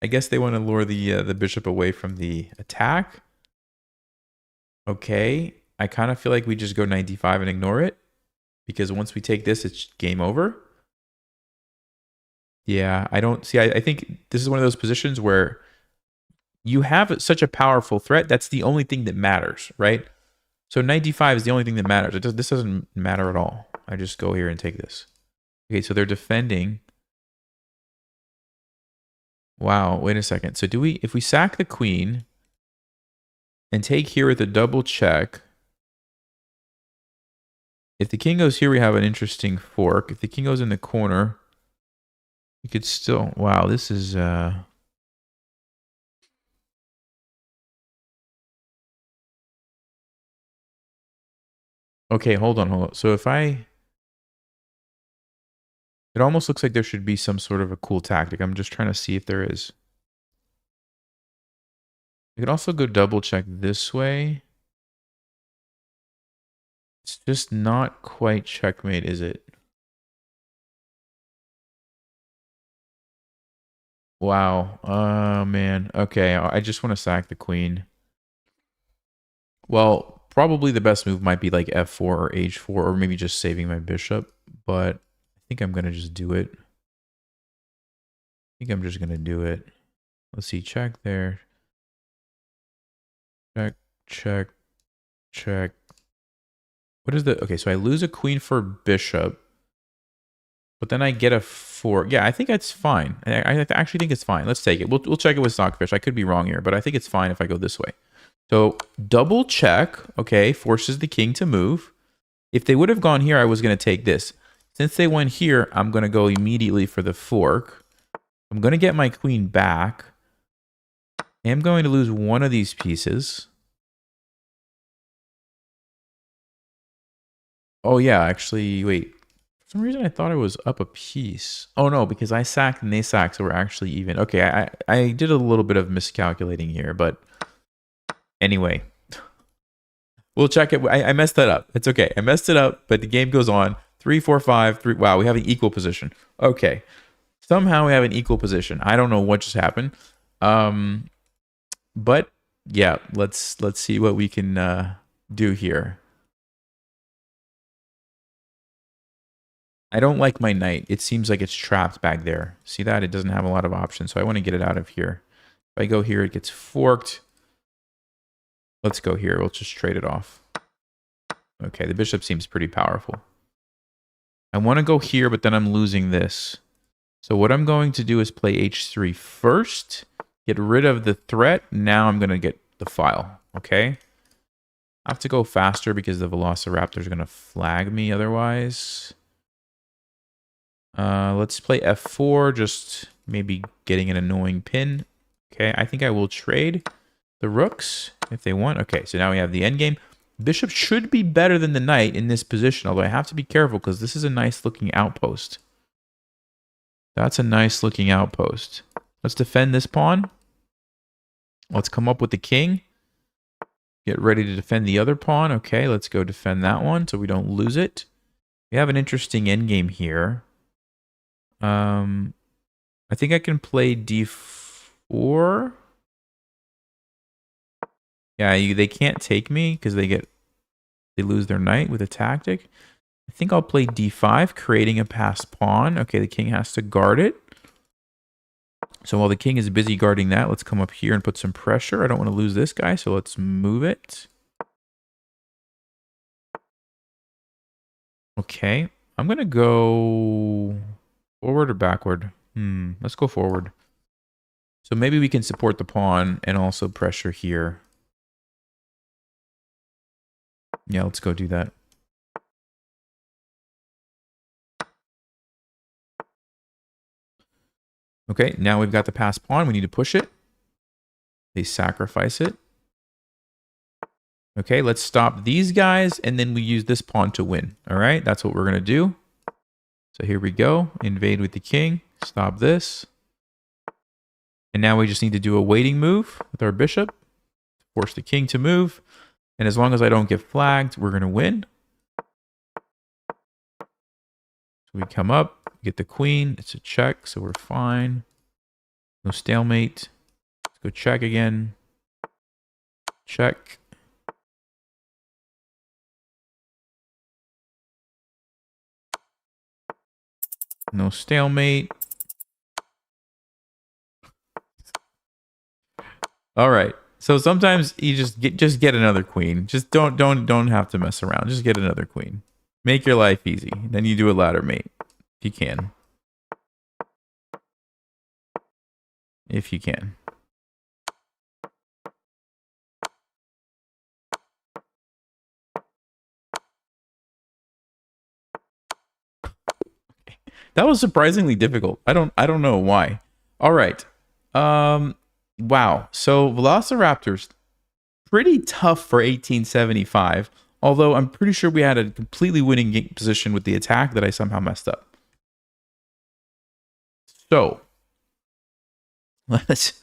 S1: I guess they want to lure the bishop away from the attack. Okay. I kind of feel like we just go knight d5 and ignore it, because once we take this, it's game over. Yeah, I don't see. I think this is one of those positions where you have such a powerful threat. That's the only thing that matters, right? So knight d5 is the only thing that matters. This doesn't matter at all. I just go here and take this. Okay, so they're defending. Wow, wait a second. So if we sack the queen and take here with a double check, if the king goes here, we have an interesting fork. If the king goes in the corner, you could still, wow, this is, okay, hold on. So it almost looks like there should be some sort of a cool tactic. I'm just trying to see if there is. You could also go double check this way. It's just not quite checkmate, is it? Wow. Oh, man. Okay, I just want to sack the queen. Well, probably the best move might be like f4 or h4, or maybe just saving my bishop. But I think I'm going to just do it. I think I'm just going to do it. Let's see. Check there. Check, check, check. What is the... Okay, so I lose a queen for bishop. But then I get a 4. Yeah, I think that's fine. I actually think it's fine. Let's take it. We'll check it with Stockfish. I could be wrong here, but I think it's fine if I go this way. So double check, okay, forces the king to move. If they would have gone here, I was going to take this. Since they went here, I'm going to go immediately for the fork. I'm going to get my queen back. I'm going to lose one of these pieces. Oh, yeah, actually, wait. For some reason, I thought I was up a piece. Oh, no, because I sacked and they sacked, so we're actually even. Okay, I did a little bit of miscalculating here, but anyway. We'll check it. I messed that up. It's okay. I messed it up, but the game goes on. 3, 4, 5, 3. Wow, we have an equal position. Okay. Somehow we have an equal position. I don't know what just happened. But yeah, let's see what we can do here. I don't like my knight. It seems like it's trapped back there. See that? It doesn't have a lot of options, so I want to get it out of here. If I go here, it gets forked. Let's go here. We'll just trade it off. Okay, the bishop seems pretty powerful. I want to go here, but then I'm losing this. So what I'm going to do is play h3 first. Get rid of the threat. Now I'm going to get the file. Okay? I have to go faster because the Velociraptor is going to flag me otherwise. Let's play f4, just maybe getting an annoying pin. Okay, I think I will trade the rooks if they want. Okay, so now we have the endgame. Bishop should be better than the knight in this position, although I have to be careful because this is a nice looking outpost. That's a nice looking outpost. Let's defend this pawn. Let's come up with the king. Get ready to defend the other pawn. Okay, let's go defend that one so we don't lose it. We have an interesting endgame here. I think I can play d4. Yeah, they can't take me because they lose their knight with a tactic. I think I'll play d5, creating a passed pawn. Okay, the king has to guard it. So while the king is busy guarding that, let's come up here and put some pressure. I don't want to lose this guy, so let's move it. Okay, I'm going to go forward or backward. Let's go forward. So maybe we can support the pawn and also pressure here. Yeah, let's go do that. Okay, now we've got the passed pawn. We need to push it. They sacrifice it. Okay, let's stop these guys, and then we use this pawn to win. All right, that's what we're going to do. So here we go. Invade with the king. Stop this. And now we just need to do a waiting move with our bishop. Force the king to move. And as long as I don't get flagged, we're going to win. So we come up, get the queen. It's a check, so we're fine. No stalemate. Let's go check again. Check. No stalemate. All right. So sometimes you just get another queen. Just don't have to mess around. Just get another queen. Make your life easy. Then you do a ladder mate if you can. If you can. That was surprisingly difficult. I don't know why. All right. Wow. So Velociraptors, pretty tough for 1875. Although I'm pretty sure we had a completely winning position with the attack that I somehow messed up. So let's.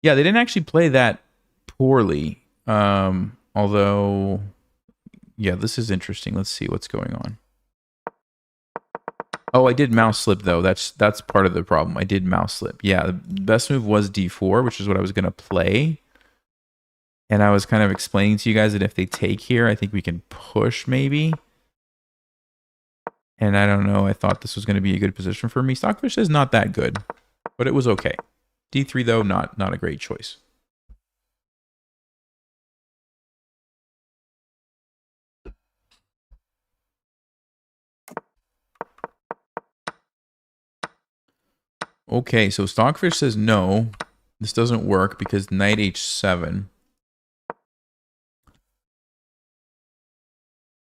S1: Yeah, they didn't actually play that poorly. Although, yeah, this is interesting. Let's see what's going on. Oh, I did mouse slip though. That's part of the problem. I did mouse slip. Yeah, the best move was d4, which is what I was gonna play. And I was kind of explaining to you guys that if they take here, I think we can push maybe. And I don't know. I thought this was going to be a good position for me. Stockfish is not that good, but it was okay. D3 though, not a great choice. Okay, so Stockfish says no. This doesn't work because knight h7.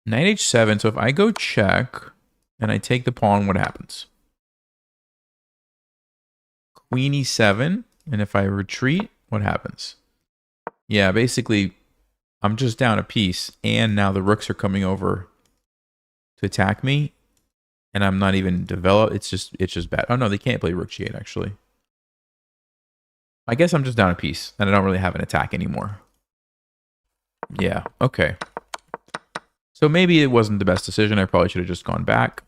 S1: Knight h7, so if I go check and I take the pawn, what happens? Queen e7, and if I retreat, what happens? Yeah, basically, I'm just down a piece, and now the rooks are coming over to attack me, and I'm not even developed. It's just bad. Oh no, they can't play rook g8 actually. I guess I'm just down a piece, and I don't really have an attack anymore. Yeah, okay. So maybe it wasn't the best decision. I probably should have just gone back,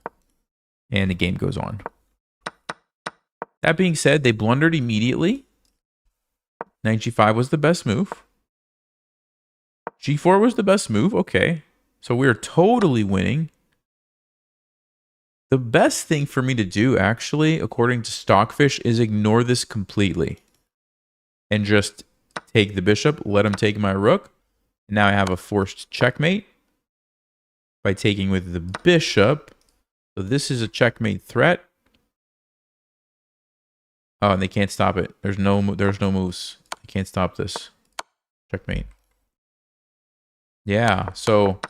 S1: and the game goes on. That being said, they blundered immediately. Knight g5 was the best move. G4 was the best move. Okay. So we're totally winning. The best thing for me to do, actually, according to Stockfish, is ignore this completely. And just take the bishop, let him take my rook. Now I have a forced checkmate by taking with the bishop. So this is a checkmate threat. Oh, and they can't stop it. There's no moves. They can't stop this. Checkmate. Yeah, so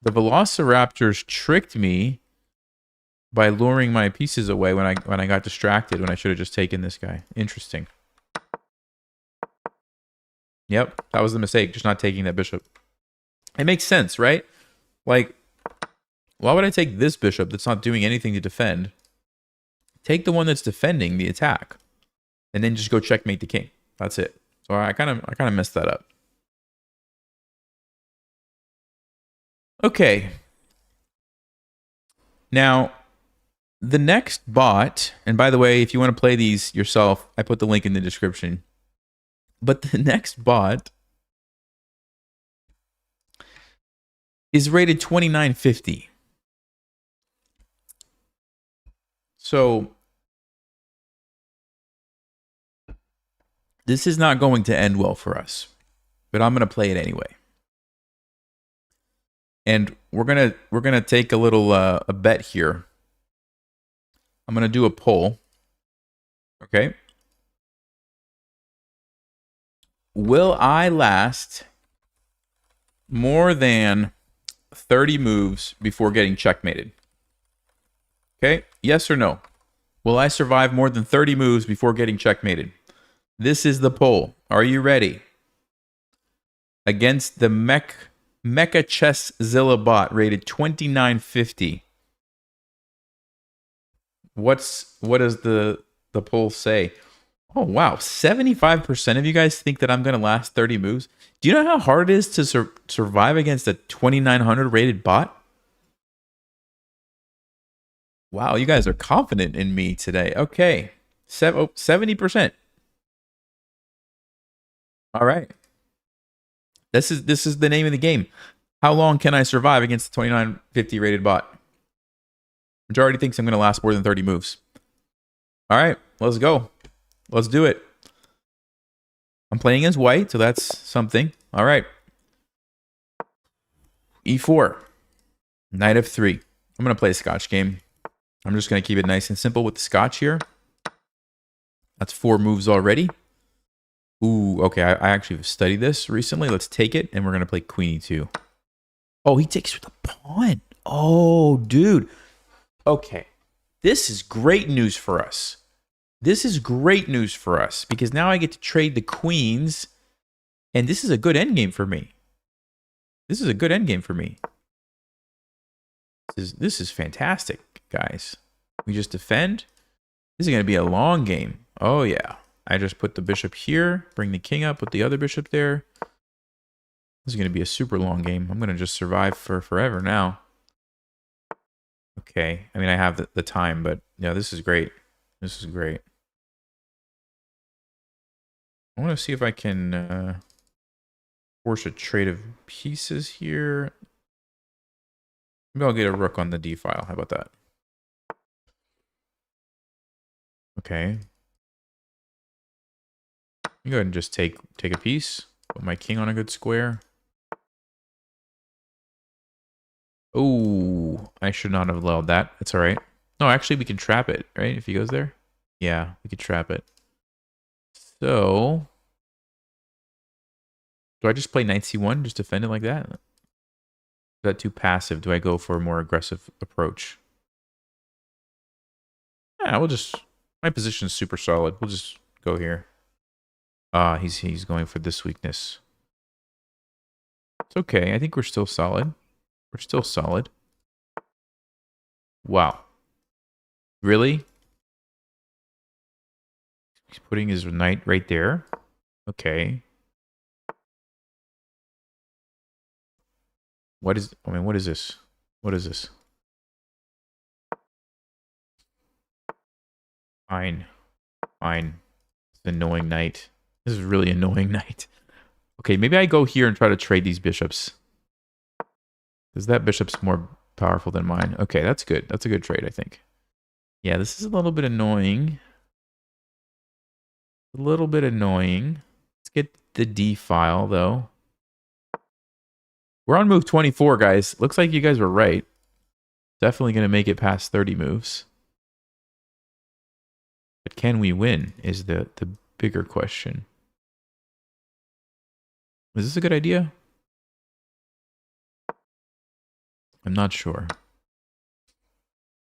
S1: the Velociraptors tricked me by luring my pieces away when I got distracted when I should have just taken this guy. Interesting. Yep, that was the mistake, just not taking that bishop. It makes sense, right? Like, why would I take this bishop that's not doing anything to defend? Take the one that's defending the attack, and then just go checkmate the king. That's it. So I kind of messed that up. Okay. Now, the next bot, and by the way, if you want to play these yourself, I put the link in the description. But the next bot is rated 2950. So this is not going to end well for us, but I'm going to play it anyway. And we're gonna take a little a bet here. I'm gonna do a poll. Okay. Will I last more than 30 moves before getting checkmated? Okay, yes or no? Will I survive more than 30 moves before getting checkmated? This is the poll. Are you ready? Against the Mechachesszilla bot rated 2950. What does the poll say? Oh wow, 75% of you guys think that I'm gonna last 30 moves. Do you know how hard it is to survive against a 2900 rated bot? Wow, you guys are confident in me today. Okay, 70%. All right. This is the name of the game. How long can I survive against the 2950 rated bot? Majority thinks I'm going to last more than 30 moves. All right, let's go. Let's do it. I'm playing as white, so that's something. All right. E4. Knight f3. I'm going to play a Scotch game. I'm just going to keep it nice and simple with the Scotch here. That's 4 moves already. Ooh, okay. I actually have studied this recently. Let's take it, and we're going to play queen e2. Oh, he takes with the pawn. Oh, dude. Okay. This is great news for us. This is great news for us because now I get to trade the queens, and this is a good endgame for me. This is a good endgame for me. This is fantastic, guys. We just defend. This is going to be a long game. Oh, yeah. I just put the bishop here, bring the king up, put the other bishop there. This is going to be a super long game. I'm going to just survive for forever now. Okay. I mean, I have the time, but yeah, this is great. This is great. I want to see if I can force a trade of pieces here. Maybe I'll get a rook on the d file. How about that? Okay. Go ahead and just take a piece. Put my king on a good square. Oh, I should not have allowed that. That's all right. No, actually, we can trap it, right? If he goes there. Yeah, we could trap it. So, do I just play knight c1, just defend it like that? Is that too passive? Do I go for a more aggressive approach? Yeah, we'll just... My position is super solid. We'll just go here. Ah, he's going for this weakness. It's okay. I think we're still solid. We're still solid. Wow. Really? He's putting his knight right there. Okay. What is... I mean, what is this? What is this? Fine. Fine. It's an annoying knight. This is really annoying knight. Okay, maybe I go here and try to trade these bishops. Because that bishop's more powerful than mine. Okay, that's good. That's a good trade, I think. Yeah, this is a little bit annoying. A little bit annoying. Let's get the D file, though. We're on move 24, guys. Looks like you guys were right. Definitely going to make it past 30 moves. But can we win is the bigger question. Is this a good idea? I'm not sure.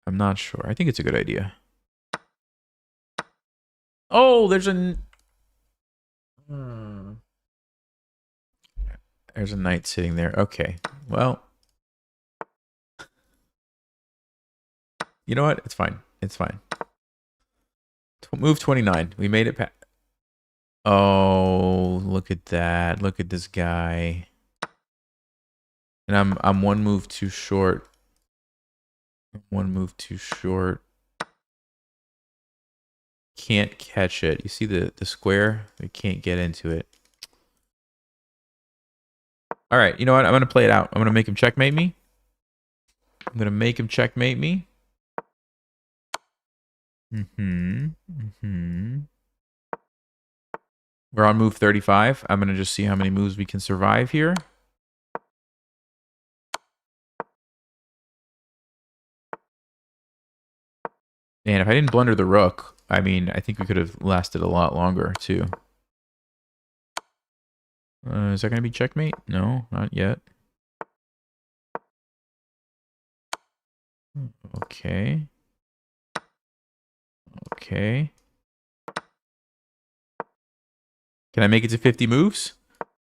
S1: I'm not sure. I think it's a good idea. Oh, there's a... There's a knight sitting there. Okay. Well. You know what? It's fine. It's fine. Move 29. We made it past... Oh, look at that. Look at this guy. And I'm one move too short. One move too short. Can't catch it. You see the square? We can't get into it. All right, you know what? I'm going to play it out. I'm going to make him checkmate me. I'm going to make him checkmate me. We're on move 35. I'm going to just see how many moves we can survive here. And if I didn't blunder the rook, I mean, I think we could have lasted a lot longer, too. Is that going to be checkmate? No, not yet. Okay. Okay. Can I make it to 50 moves?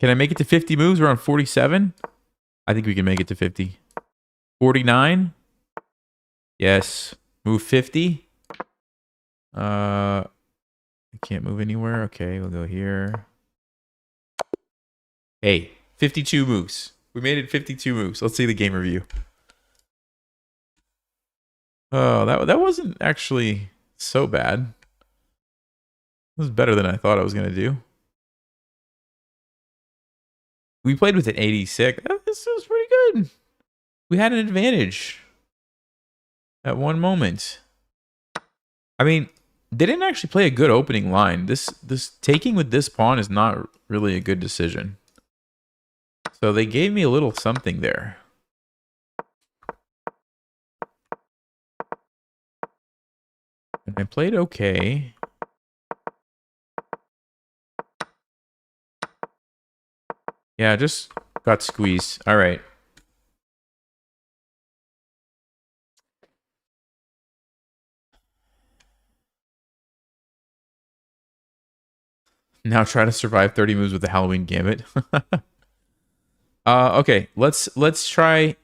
S1: Can I make it to 50 moves? We're on 47. I think we can make it to 50. 49. Yes. Move 50. I can't move anywhere. Okay, we'll go here. Hey, 52 moves. We made it 52 moves. Let's see the game review. Oh, that wasn't actually so bad. It was better than I thought I was going to do. We played with an 86. This was pretty good. We had an advantage at one moment. I mean, they didn't actually play a good opening line. This taking with this pawn is not really a good decision. So they gave me a little something there. And I played okay. Yeah, just got squeezed. All right. Now try to survive 30 moves with the Halloween Gambit. Okay, let's try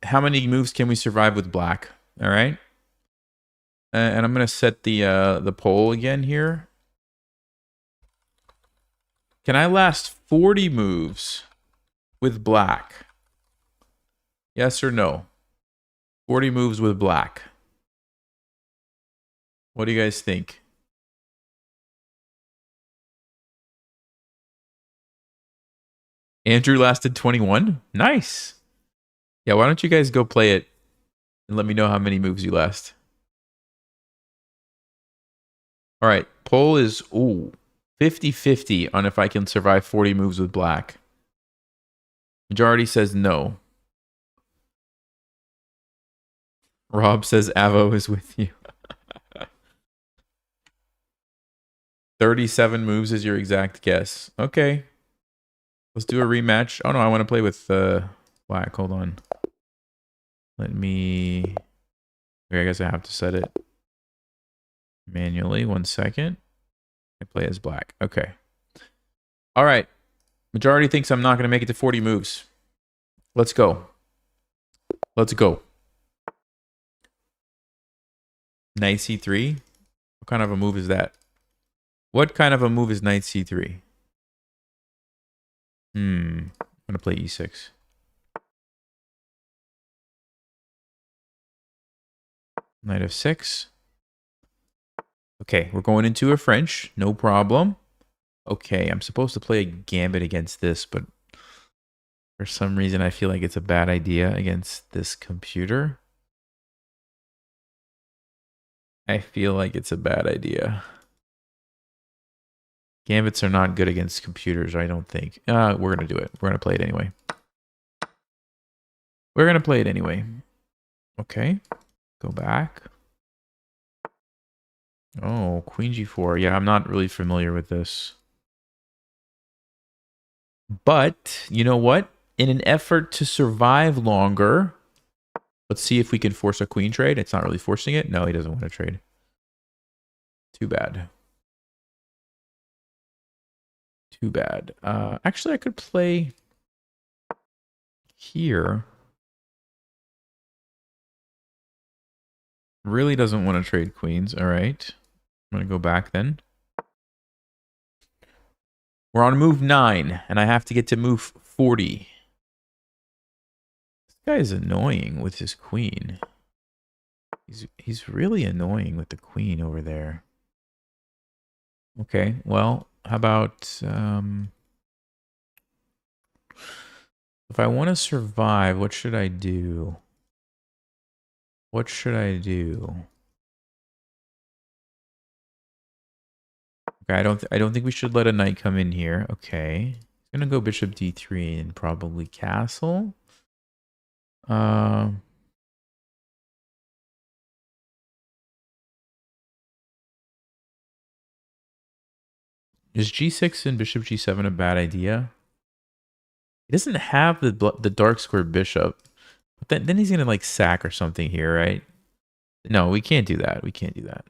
S1: how many moves can we survive with black. All right. And I'm going to set the poll again here. Can I last 40 moves with black? Yes or no? 40 moves with black. What do you guys think? Andrew lasted 21. Nice. Yeah, why don't you guys go play it and let me know how many moves you last. All right, poll is 50-50 on if I can survive 40 moves with black. Majority says no. Rob says Avo is with you. 37 moves is your exact guess. Okay. Let's do a rematch. Oh no, I want to play with black. Hold on. Let me... Okay, I guess I have to set it manually. 1 second. I play as black. Okay. All right. Majority thinks I'm not going to make it to 40 moves. Let's go. Let's go. Knight c3. What kind of a move is that? What kind of a move is knight c3? I'm going to play e6. Knight f6. Okay, we're going into a French. No problem. Okay, I'm supposed to play a Gambit against this, but for some reason I feel like it's a bad idea against this computer. I feel like it's a bad idea. Gambits are not good against computers, I don't think. We're going to do it. We're going to play it anyway. We're going to play it anyway. Okay. Go back. Oh, queen g4. Yeah, I'm not really familiar with this. But, you know what? In an effort to survive longer, let's see if we can force a queen trade. It's not really forcing it. No, he doesn't want to trade. Too bad. Too bad. Actually, I could play here. Really doesn't want to trade queens. All right. I'm going to go back then. We're on move 9, and I have to get to move 40. This guy is annoying with his queen. He's really annoying with the queen over there. Okay, well, how about... if I want to survive, what should I do? What should I do? Okay, I don't think we should let a knight come in here. Okay. He's gonna go bishop d3 and probably castle. Is g6 and bishop g7 a bad idea? He doesn't have the dark square bishop. But then he's gonna like sack or something here, right? No, we can't do that. We can't do that.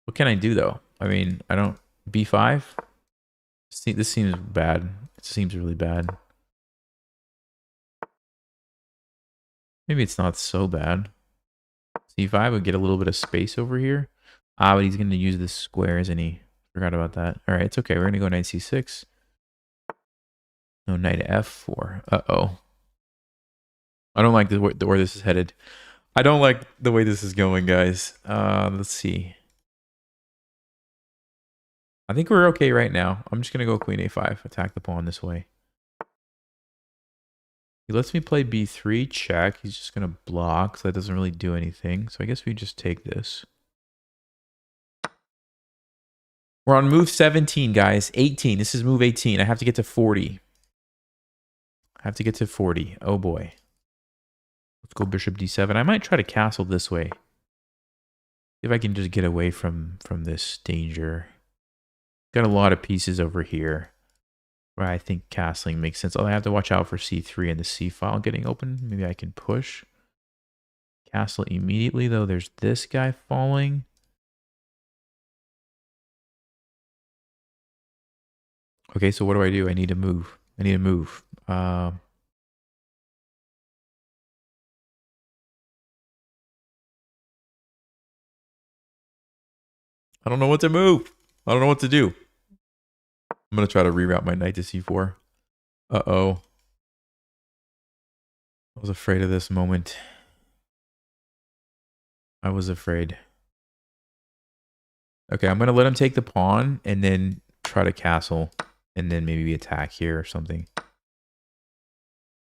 S1: What can I do though? I mean, I don't... b5? See, this seems bad. It seems really bad. Maybe it's not so bad. c5 would get a little bit of space over here. Ah, but he's going to use this square, isn't he? Forgot about that. All right, it's okay. We're going to go knight c6. No, knight f4. Uh-oh. I don't like where this is headed. I don't like the way this is going, guys. Let's see. I think we're okay right now. I'm just going to go queen a5. Attack the pawn this way. He lets me play b3, check. He's just going to block, so that doesn't really do anything. So I guess we just take this. We're on move 17, guys. 18. This is move 18. I have to get to 40. I have to get to 40. Oh, boy. Let's go bishop d7. I might try to castle this way. See if I can just get away from this danger. Got a lot of pieces over here where I think castling makes sense. Oh, I have to watch out for c3 and the c file getting open. Maybe I can push. Castle immediately, though. There's this guy falling. Okay, so what do? I need to move. I need to move. I don't know what to move. I don't know what to do. I'm going to try to reroute my knight to c4. Uh-oh. I was afraid of this moment. I was afraid. Okay, I'm going to let him take the pawn and then try to castle. And then maybe attack here or something.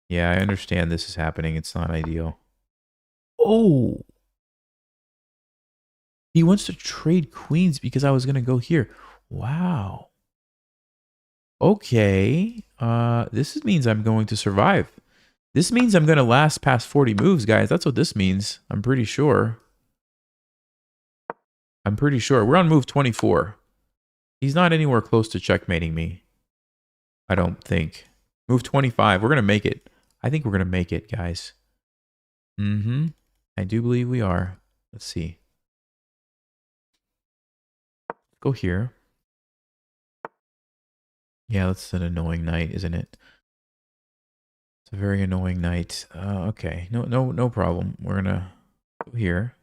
S1: Yeah, I understand this is happening. It's not ideal. Oh! He wants to trade queens because I was going to go here. Wow. Okay. This means I'm going to survive. This means I'm going to last past 40 moves, guys. That's what this means. I'm pretty sure. I'm pretty sure. We're on move 24. He's not anywhere close to checkmating me. I don't think. Move 25. We're going to make it. I think we're going to make it, guys. Mm-hmm. I do believe we are. Let's see. Go here. Yeah, that's an annoying knight, isn't it? It's a very annoying knight. Okay. No problem. We're going to go here.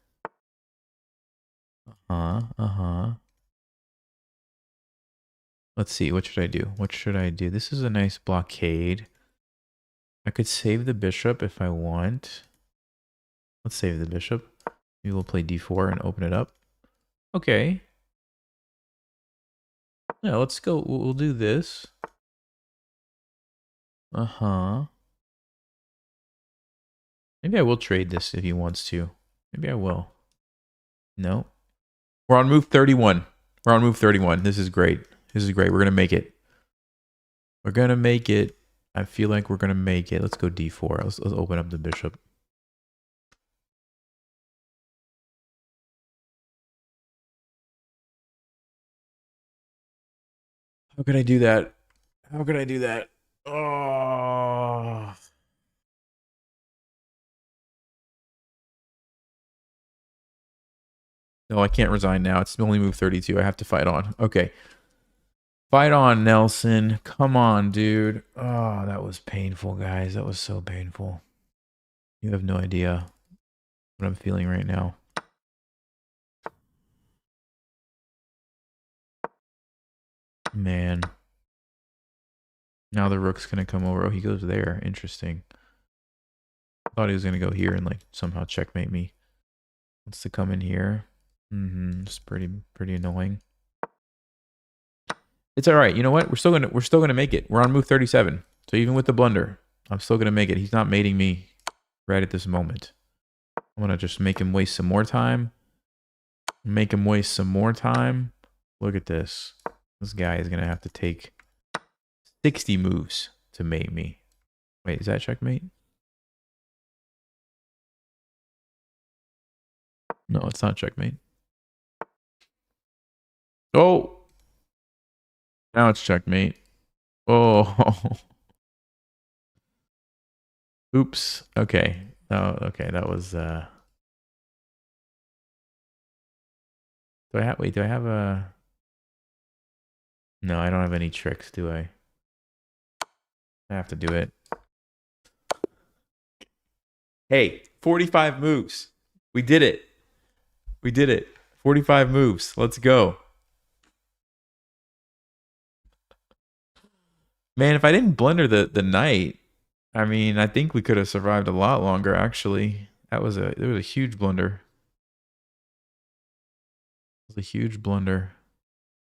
S1: Let's see. What should I do? What should I do? This is a nice blockade. I could save the bishop if I want. Let's save the bishop. Maybe we'll play d4 and open it up. Okay. Yeah, let's go. We'll do this. Maybe I will trade this if he wants to. Maybe I will. No. We're on move 31. We're on move 31. This is great. This is great. We're going to make it. We're going to make it. I feel like we're going to make it. Let's go d4. Let's open up the bishop. How could I do that? How could I do that? Oh. No, I can't resign now. It's only move 32. I have to fight on. Okay. Fight on, Nelson. Come on, dude. Oh, that was painful, guys. That was so painful. You have no idea what I'm feeling right now. Man. Now the rook's going to come over. Oh, he goes there. Interesting. I thought he was going to go here and like somehow checkmate me. Wants to come in here. It's pretty annoying. It's all right. You know what? We're still gonna make it. We're on move 37. So even with the blunder, I'm still gonna make it. He's not mating me right at this moment. I'm gonna just make him waste some more time. Make him waste some more time. Look at this. This guy is gonna have to take 60 moves to mate me. Wait, is that checkmate? No, it's not checkmate. Oh! Now it's checkmate. Oh. Oops. Okay. Oh, okay. That was, do I have a... No, I don't have any tricks, do I? I have to do it. Hey, 45 moves. We did it. We did it. 45 moves. Let's go. Man, if I didn't blunder the knight, I mean, I think we could have survived a lot longer, actually. It was a huge blunder. It was a huge blunder.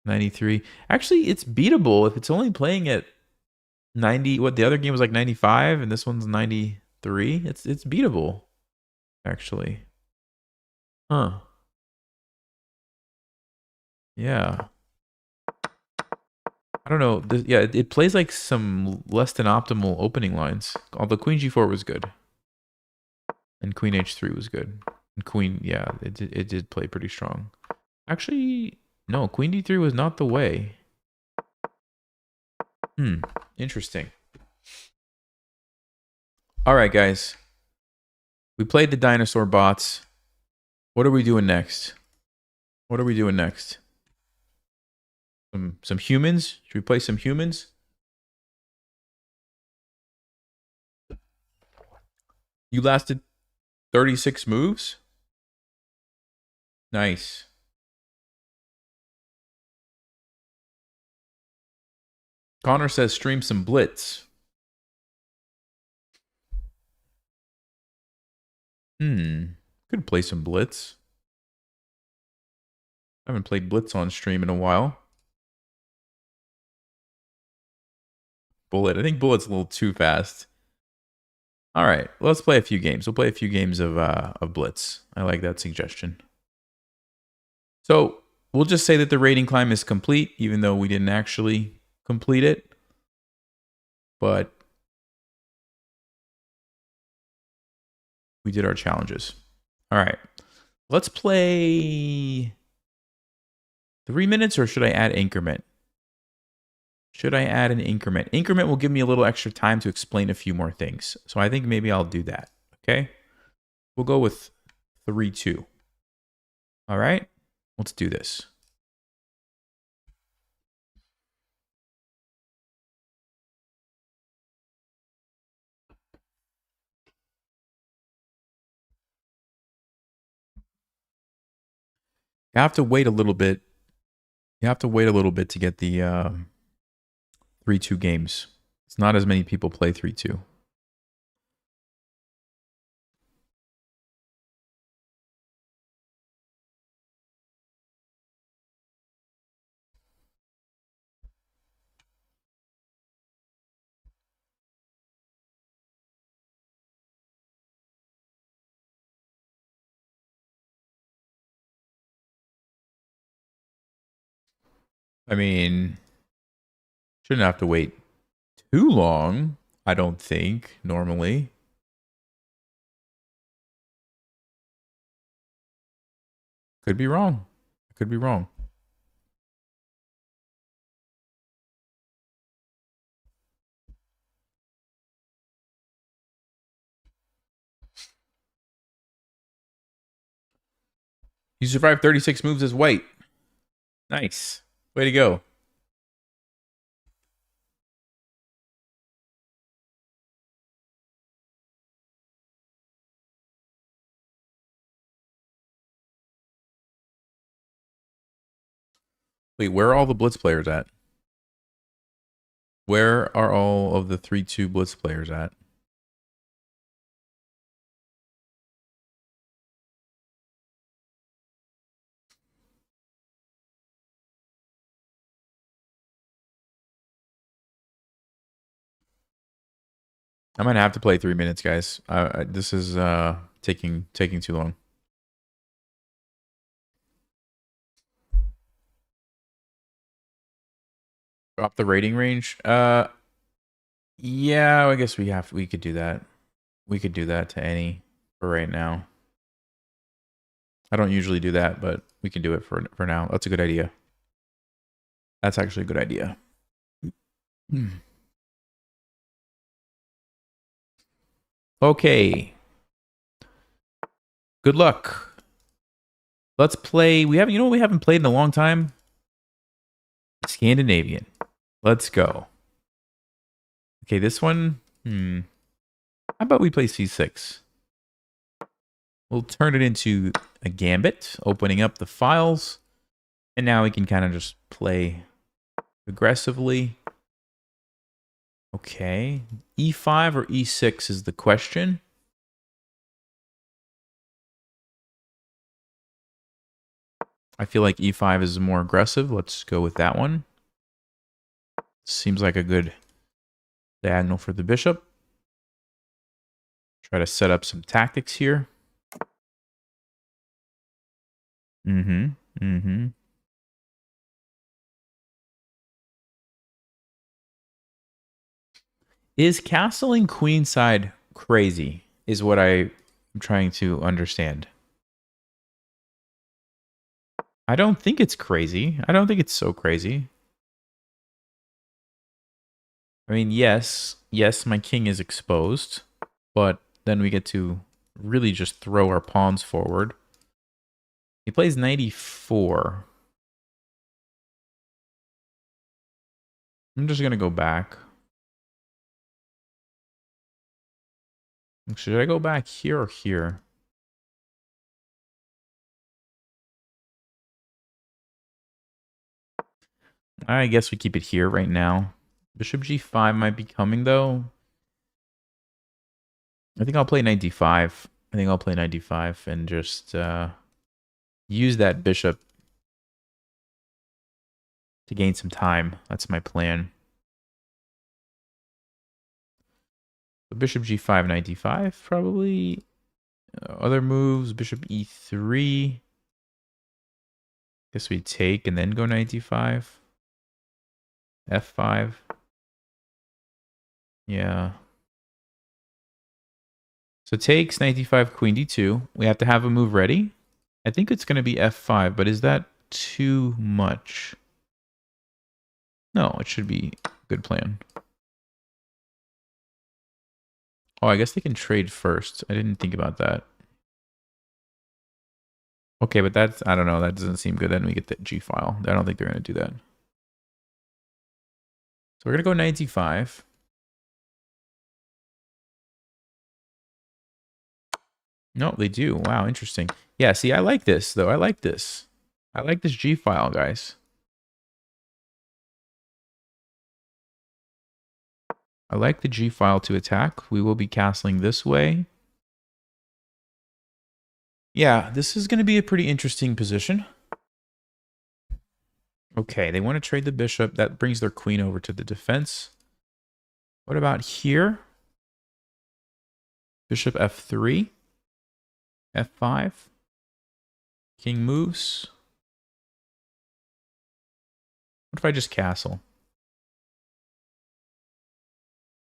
S1: 93. Actually, it's beatable if it's only playing at 90. What, the other game was like 95 and this one's 93? It's beatable, actually. Huh. Yeah. I don't know. Yeah, it plays like some less than optimal opening lines. Although Queen G4 was good. And Queen H3 was good. And Queen, yeah, it did play pretty strong. Actually, no, Queen D3 was not the way. Interesting. All right, guys. We played the dinosaur bots. What are we doing next? What are we doing next? Some humans? Should we play some humans? You lasted 36 moves? Nice. Connor says stream some Blitz. Could play some Blitz. I haven't played Blitz on stream in a while. Bullet. I think Bullet's a little too fast. All right, let's play a few games. We'll play a few games of Blitz. I like that suggestion. So we'll just say that the rating climb is complete, even though we didn't actually complete it. But we did our challenges. All right, let's play 3 minutes, or should I add increment? Should I add an increment? Increment will give me a little extra time to explain a few more things. So I think maybe I'll do that. Okay. We'll go with 3-2. All right. Let's do this. You have to wait a little bit. You have to wait a little bit to get the 3-2 games. It's not as many people play 3-2. I mean, shouldn't have to wait too long, I don't think, normally. Could be wrong. Could be wrong. You survived 36 moves as white. Nice. Way to go. Wait, where are all the Blitz players at? Where are all of the 3-2 Blitz players at? I might have to play 3 minutes, guys. This is taking too long. Drop the rating range. Yeah, I guess we could do that. We could do that to any for right now. I don't usually do that, but we can do it for now. That's a good idea. That's actually a good idea. Okay. Good luck. Let's play. We haven't played in a long time? Scandinavian. Let's go. Okay, this one. How about we play C6? We'll turn it into a Gambit, opening up the files. And now we can kind of just play aggressively. Okay. E5 or E6 is the question. I feel like E5 is more aggressive. Let's go with that one. Seems like a good diagonal for the bishop. Try to set up some tactics here. Is castling queenside crazy? Is what I'm trying to understand. I don't think it's crazy. I don't think it's so crazy. I mean, yes, my king is exposed, but then we get to really just throw our pawns forward. He plays 94. I'm just going to go back. Should I go back here or here? I guess we keep it here right now. Bishop g5 might be coming, though. I think I'll play knight d5. I think I'll play knight d5 and just use that bishop to gain some time. That's my plan. So bishop g5, knight d5, probably. Other moves, bishop e3. Guess we take and then go knight d5. f5. Yeah. So takes knight d5, queen d2. We have to have a move ready. I think it's going to be f5, but is that too much. No, it should be a good plan. Oh, I guess they can trade first. I didn't think about that. Okay, but that's, I don't know, that doesn't seem good. Then we get the G file. I don't think they're going to do that. So we're going to go 95. No, they do. Wow, interesting. Yeah, see, I like this, though. I like this. I like this G file, guys. I like the G file to attack. We will be castling this way. Yeah, this is going to be a pretty interesting position. Okay, they want to trade the bishop. That brings their queen over to the defense. What about here? Bishop f3. f5. King moves. What if I just castle?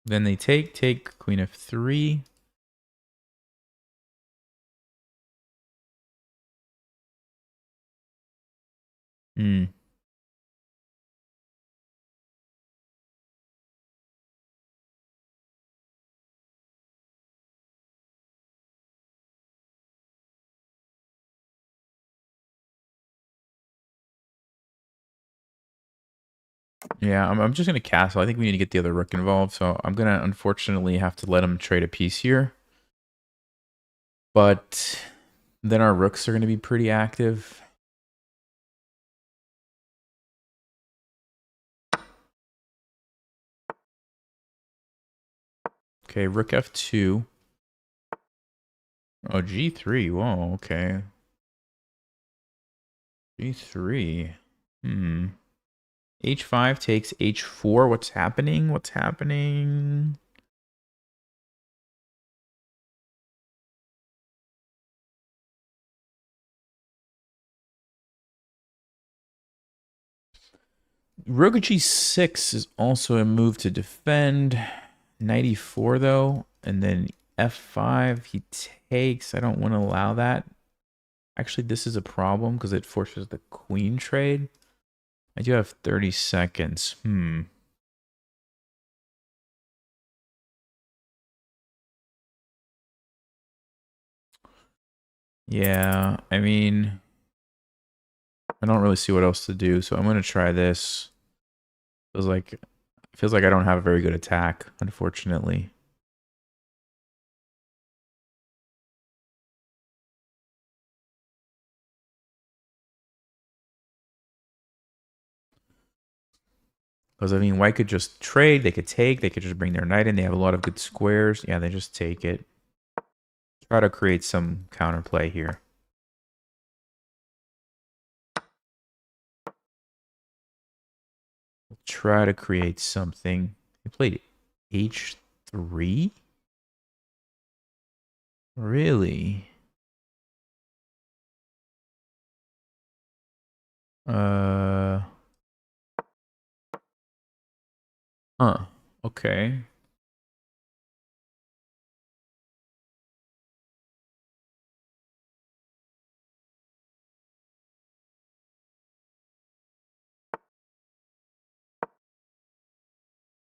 S1: Then they take, queen f3. Yeah, I'm just going to castle. I think we need to get the other rook involved, so I'm going to unfortunately have to let him trade a piece here. But then our rooks are going to be pretty active. Okay, rook f2. Oh, g3. Whoa, okay. g3. h5 takes h4. What's happening? What's happening? Rook g6 is also a move to defend. Knight e4 though, and then f5 he takes. I don't want to allow that. Actually, this is a problem because it forces the queen trade. I do have 30 seconds. Yeah, I mean, I don't really see what else to do, so I'm going to try this. Feels like I don't have a very good attack, unfortunately. Because, I mean, white could just trade, they could take, they could just bring their knight in. They have a lot of good squares. Yeah, they just take it. Try to create some counterplay here. Try to create something. They played h3? Really? Huh. Okay.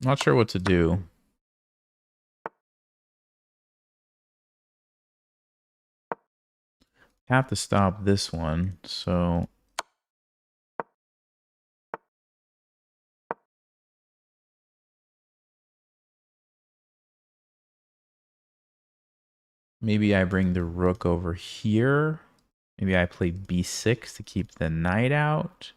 S1: Not sure what to do. Have to stop this one, so maybe I bring the rook over here. Maybe I play b6 to keep the knight out.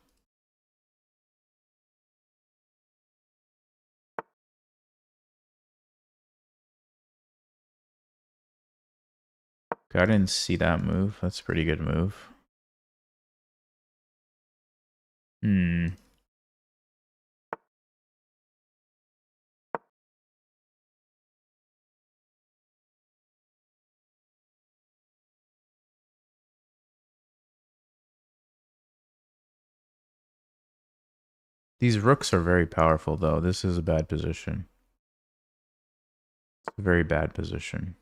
S1: Okay, I didn't see that move. That's a pretty good move. These rooks are very powerful, though. This is a bad position. It's a very bad position.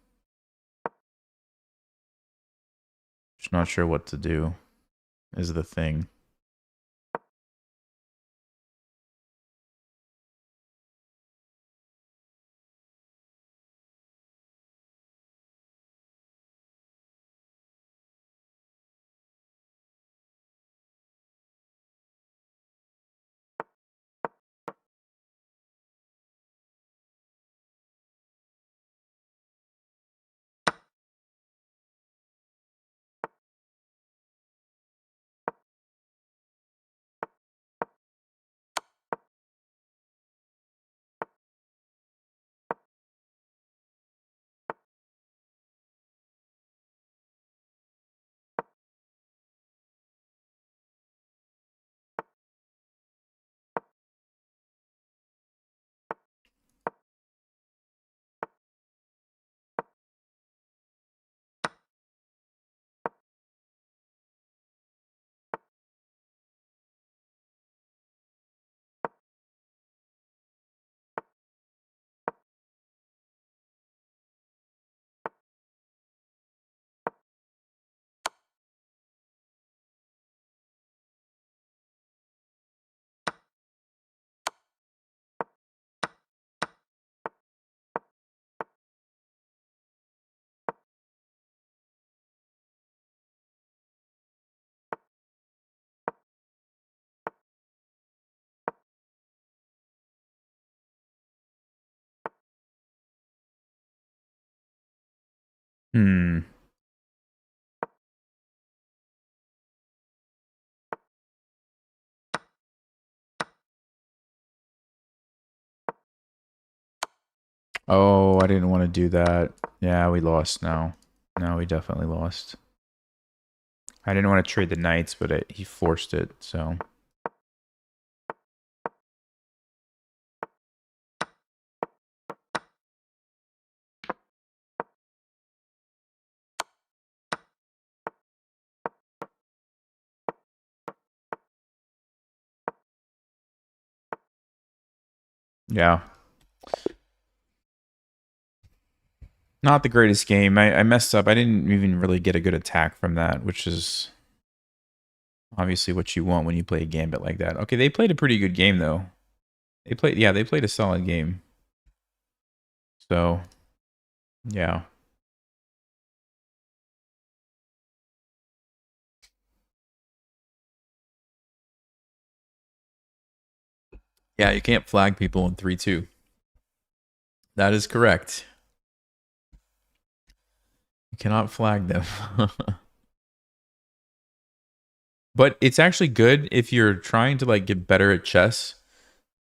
S1: Just not sure what to do is the thing. Hmm. Oh, I didn't want to do that. Yeah, we lost now. No, we definitely lost. I didn't want to trade the knights, but he forced it, so... Yeah. Not the greatest game. I messed up. I didn't even really get a good attack from that, which is obviously what you want when you play a Gambit like that. Okay, they played a pretty good game, though. They played a solid game. So, yeah. Yeah, you can't flag people in 3-2. That is correct. You cannot flag them. But it's actually good if you're trying to like get better at chess.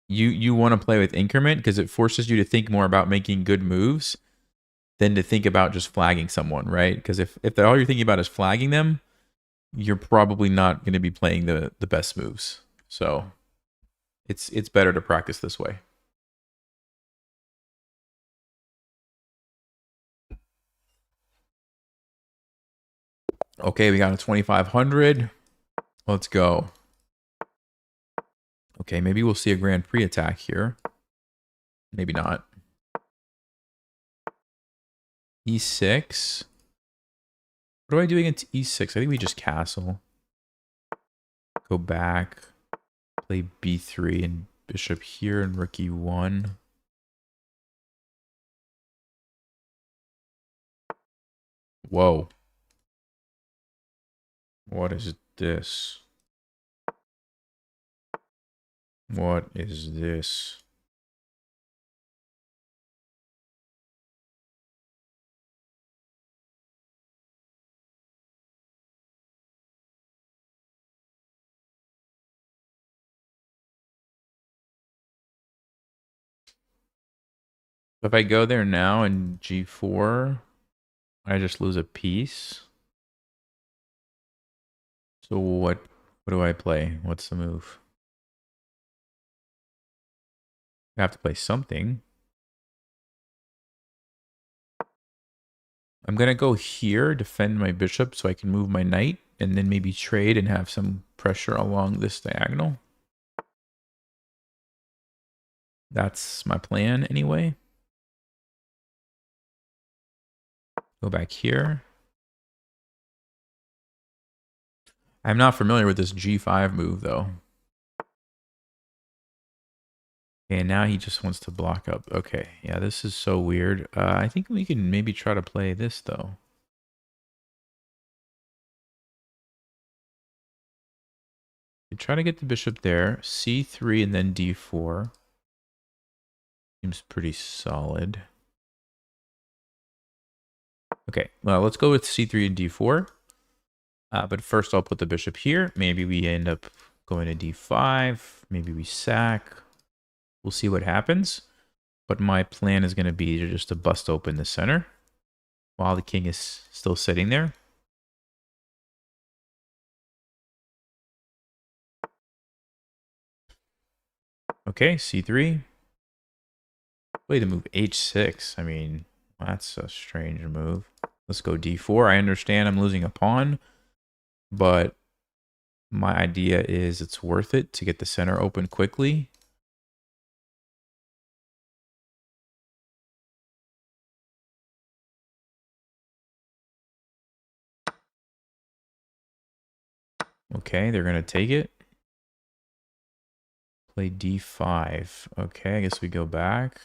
S1: You want to play with increment because it forces you to think more about making good moves than to think about just flagging someone, right? Because if all you're thinking about is flagging them, you're probably not going to be playing the best moves. So it's better to practice this way. Okay, we got a 2500. Let's go. Okay, maybe we'll see a Grand Prix attack here. Maybe not. E6. What do I do against E6? I think we just castle. Go back. Play B3 and bishop here and rook E1. Whoa. What is this? What is this? If I go there now and G4, I just lose a piece. So what do I play? What's the move? I have to play something. I'm going to go here, defend my bishop so I can move my knight, and then maybe trade and have some pressure along this diagonal. That's my plan anyway. Go back here. I'm not familiar with this G5 move, though. Okay, now he just wants to block up. Okay, yeah, this is so weird. I think we can maybe try to play this, though. You try to get the bishop there. C3 and then D4. Seems pretty solid. Okay, well, let's go with C3 and D4. But first I'll put the bishop here. Maybe we end up going to D5. Maybe we sack. We'll see what happens. But my plan is going to be just to bust open the center while the king is still sitting there. Okay, C3. Way to move H6. I mean, that's a strange move. Let's go D4. I understand I'm losing a pawn, but my idea is it's worth it to get the center open quickly. Okay, they're going to take it. Play D5. Okay, I guess we go back.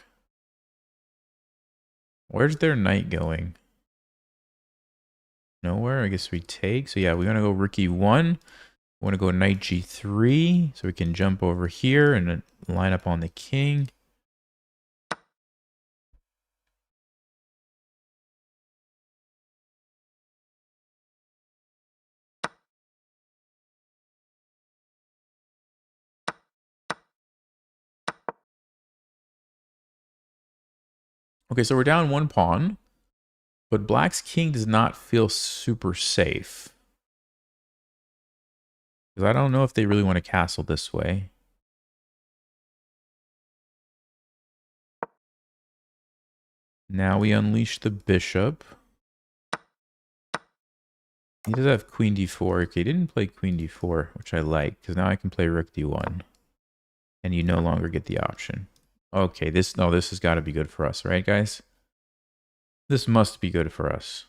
S1: Where's their knight going? Nowhere. I guess we take. So yeah, we're going to go rook E1. We want to go knight G3 so we can jump over here and line up on the king. Okay, so we're down one pawn, but black's king does not feel super safe. Because I don't know if they really want to castle this way. Now we unleash the bishop. He does have queen d4. Okay, he didn't play queen d4, which I like, because now I can play rook d1. And you no longer get the option. Okay, this has got to be good for us, right, guys? This must be good for us.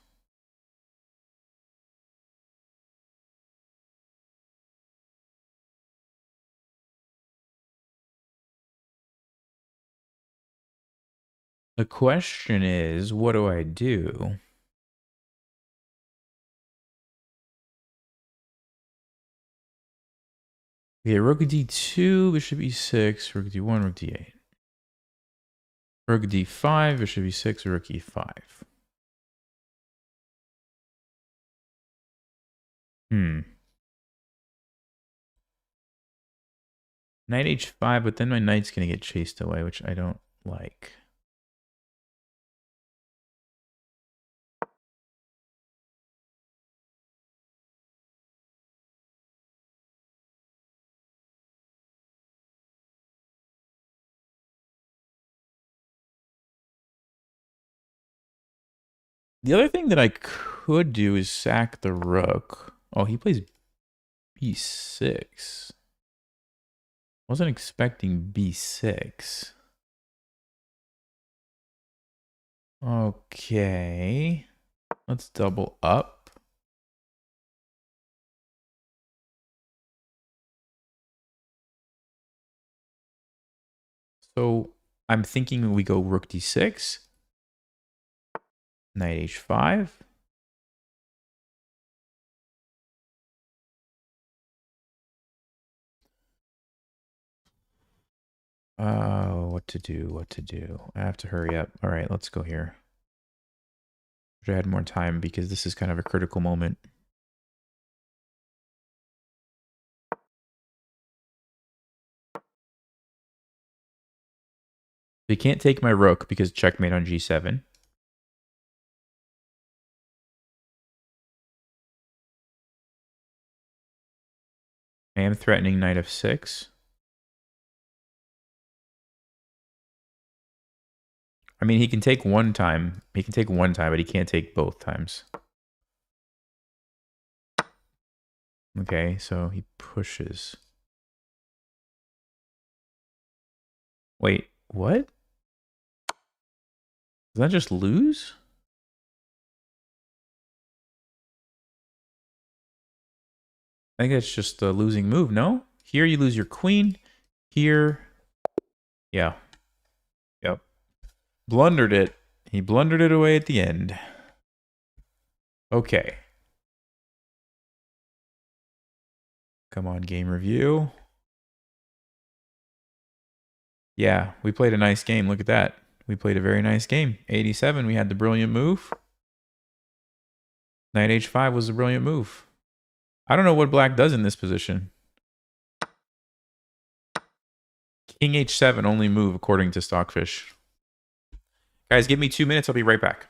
S1: The question is, what do I do? Okay, rook d2, bishop e6, rook d1, rook d8. Rook d5, bishop e6, rook e5. Knight h5, but then my knight's going to get chased away, which I don't like. The other thing that I could do is sack the rook. Oh, he plays b6. Wasn't expecting b6. Okay. Let's double up. So I'm thinking we go rook d6. Knight h5. What to do, what to do. I have to hurry up. All right, let's go here. Wish I had more time because this is kind of a critical moment. They can't take my rook because checkmate on g7. I am threatening knight f6. I mean, he can take one time. He can take one time, but he can't take both times. Okay, so he pushes. Wait, what? Does that just lose? I think that's just a losing move, no? Here you lose your queen. Here, yeah. Yep. Blundered it. He blundered it away at the end. Okay. Come on, game review. Yeah, we played a nice game. Look at that. We played a very nice game. 87, we had the brilliant move. Knight h5 was a brilliant move. I don't know what black does in this position. King h7 only move according to Stockfish. Guys, give me 2 minutes. I'll be right back.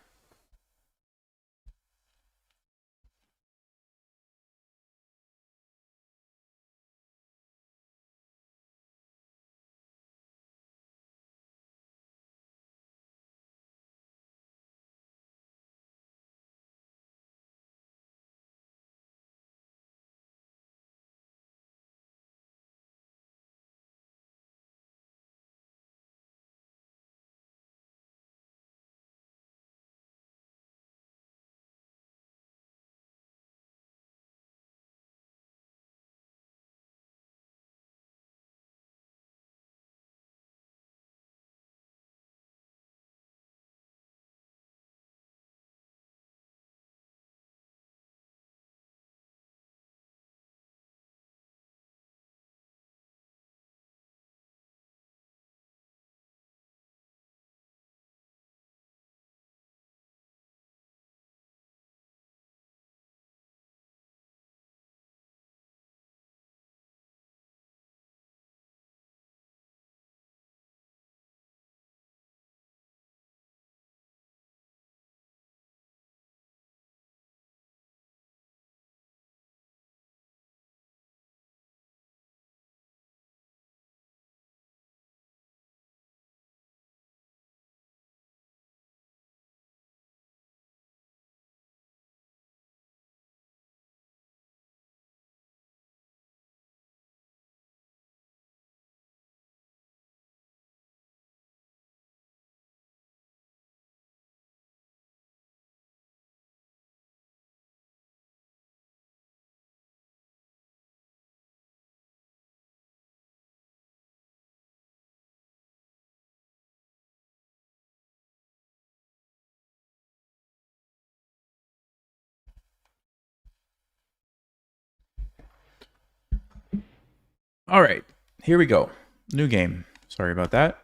S1: All right, here we go. New game. Sorry about that.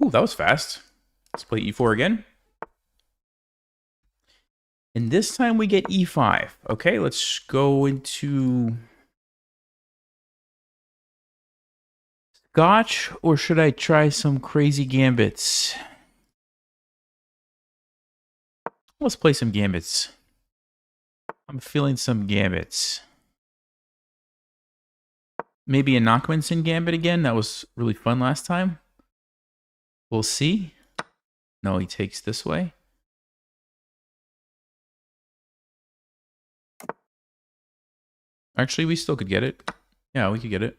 S1: Ooh, that was fast. Let's play e4 again. And this time we get e5. Okay, let's go into Scotch, or should I try some crazy gambits? Let's play some gambits. I'm feeling some gambits. Maybe a Nachmanson gambit again. That was really fun last time. We'll see. No, he takes this way. Actually, we still could get it. Yeah, we could get it.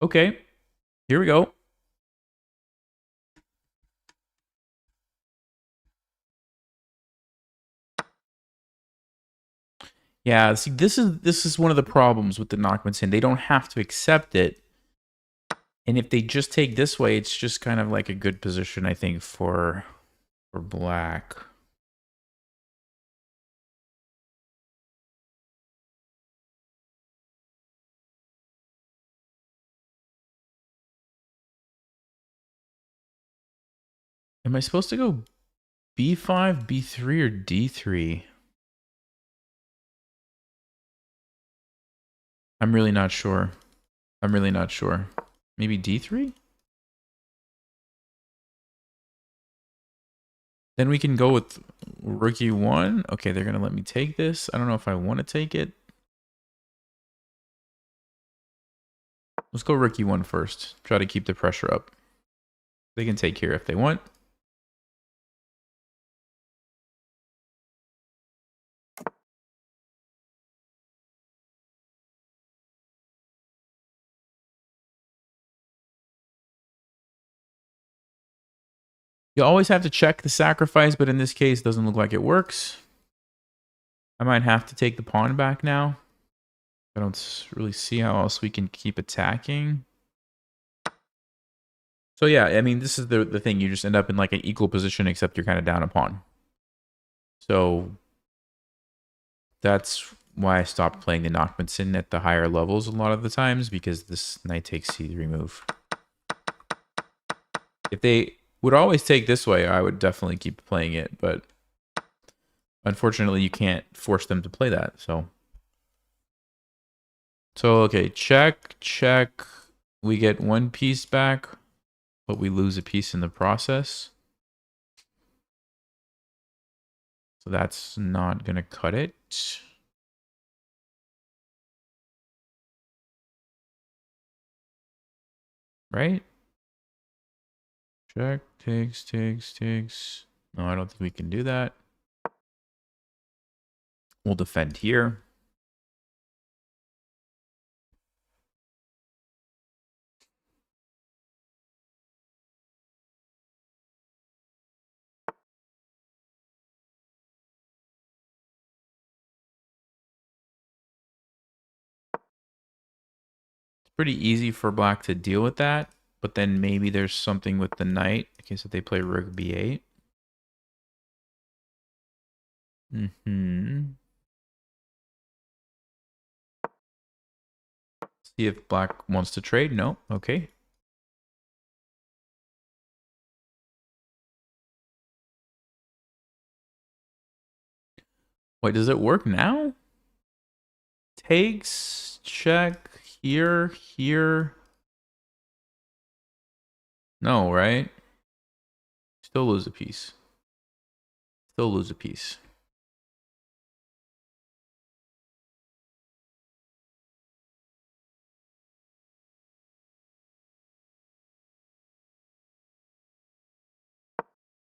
S1: Okay, here we go. Yeah, see, this is one of the problems with the Nachmanson. They don't have to accept it. And if they just take this way, it's just kind of like a good position, I think, for black. Am I supposed to go b5, b3, or d3? I'm really not sure. I'm really not sure. Maybe d3? Then we can go with rook e1. Okay, they're going to let me take this. I don't know if I want to take it. Let's go rook e1 first. Try to keep the pressure up. They can take here if they want. You always have to check the sacrifice, but in this case, it doesn't look like it works. I might have to take the pawn back now. I don't really see how else we can keep attacking. So yeah, I mean, this is the thing. You just end up in like an equal position, except you're kind of down a pawn. So that's why I stopped playing the Nachmanson at the higher levels a lot of the times, because this knight takes c3 move. If they would always take this way, I would definitely keep playing it, but unfortunately you can't force them to play that. So okay, check. We get one piece back, but we lose a piece in the process. So that's not gonna cut it. Right? Check, takes. No, I don't think we can do that. We'll defend here. It's pretty easy for black to deal with that, but then maybe there's something with the knight in case if they play rook b8. See if black wants to trade. No. Okay. Wait, does it work now? Takes, check, here. No, right? Still lose a piece.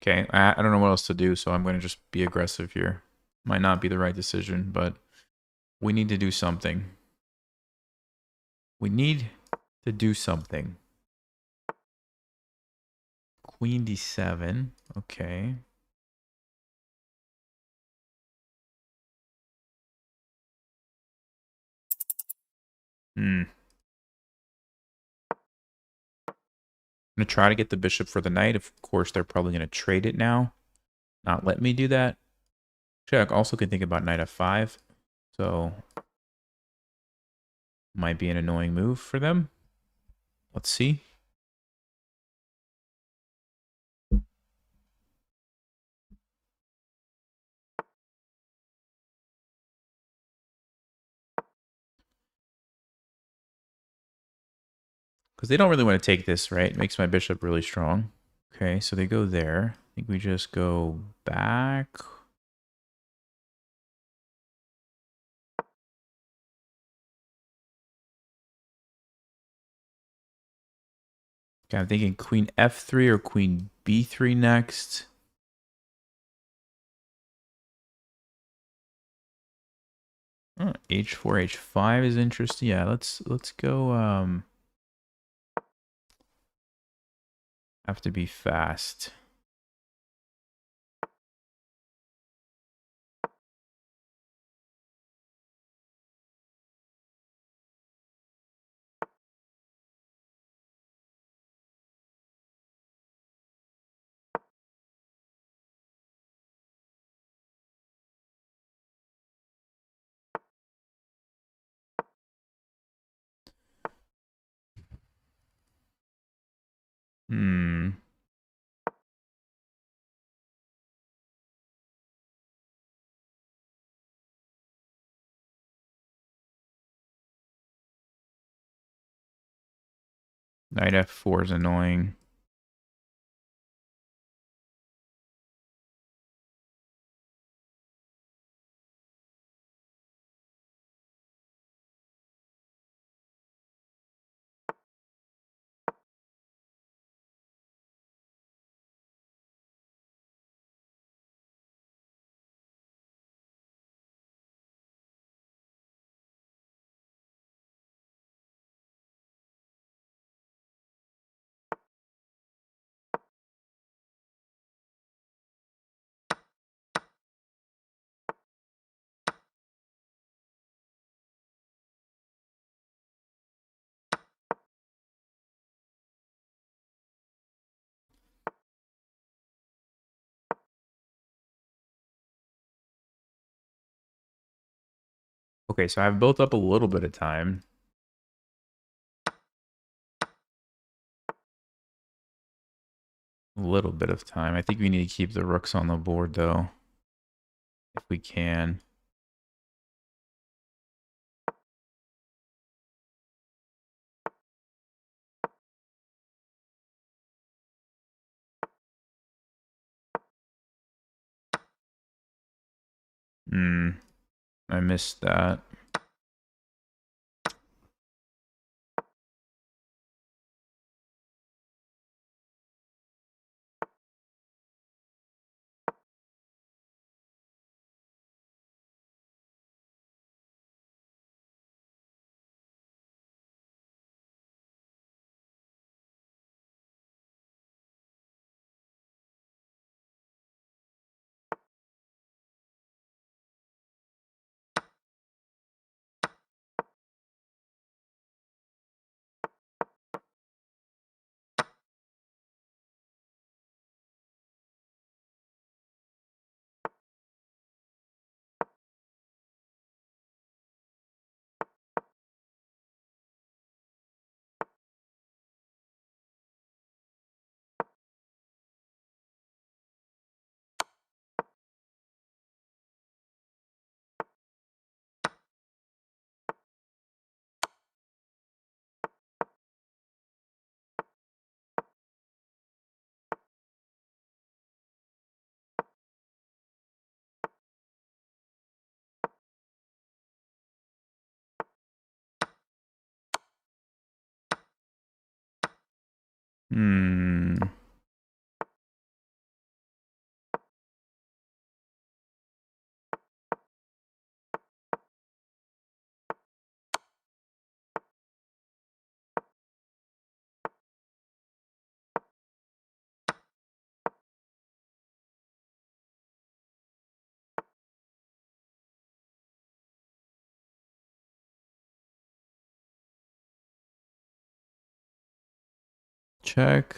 S1: Okay, I don't know what else to do, so I'm going to just be aggressive here. Might not be the right decision, but we need to do something. Queen d7. Okay. I'm going to try to get the bishop for the knight. Of course, they're probably going to trade it now. Not let me do that. Actually, I also can think about knight f5. So Might be an annoying move for them. Let's see. Because they don't really want to take this, right? It makes my bishop really strong. Okay, so they go there. I think we just go back. Okay, I'm thinking queen f3 or queen b3 next. Oh, h4, h5 is interesting. Yeah, let's go. Have to be fast. Hmm. Knight f4 is annoying. Okay, so I've built up a little bit of time. A little bit of time. I think we need to keep the rooks on the board, though, if we can. I missed that. Hmm. Check.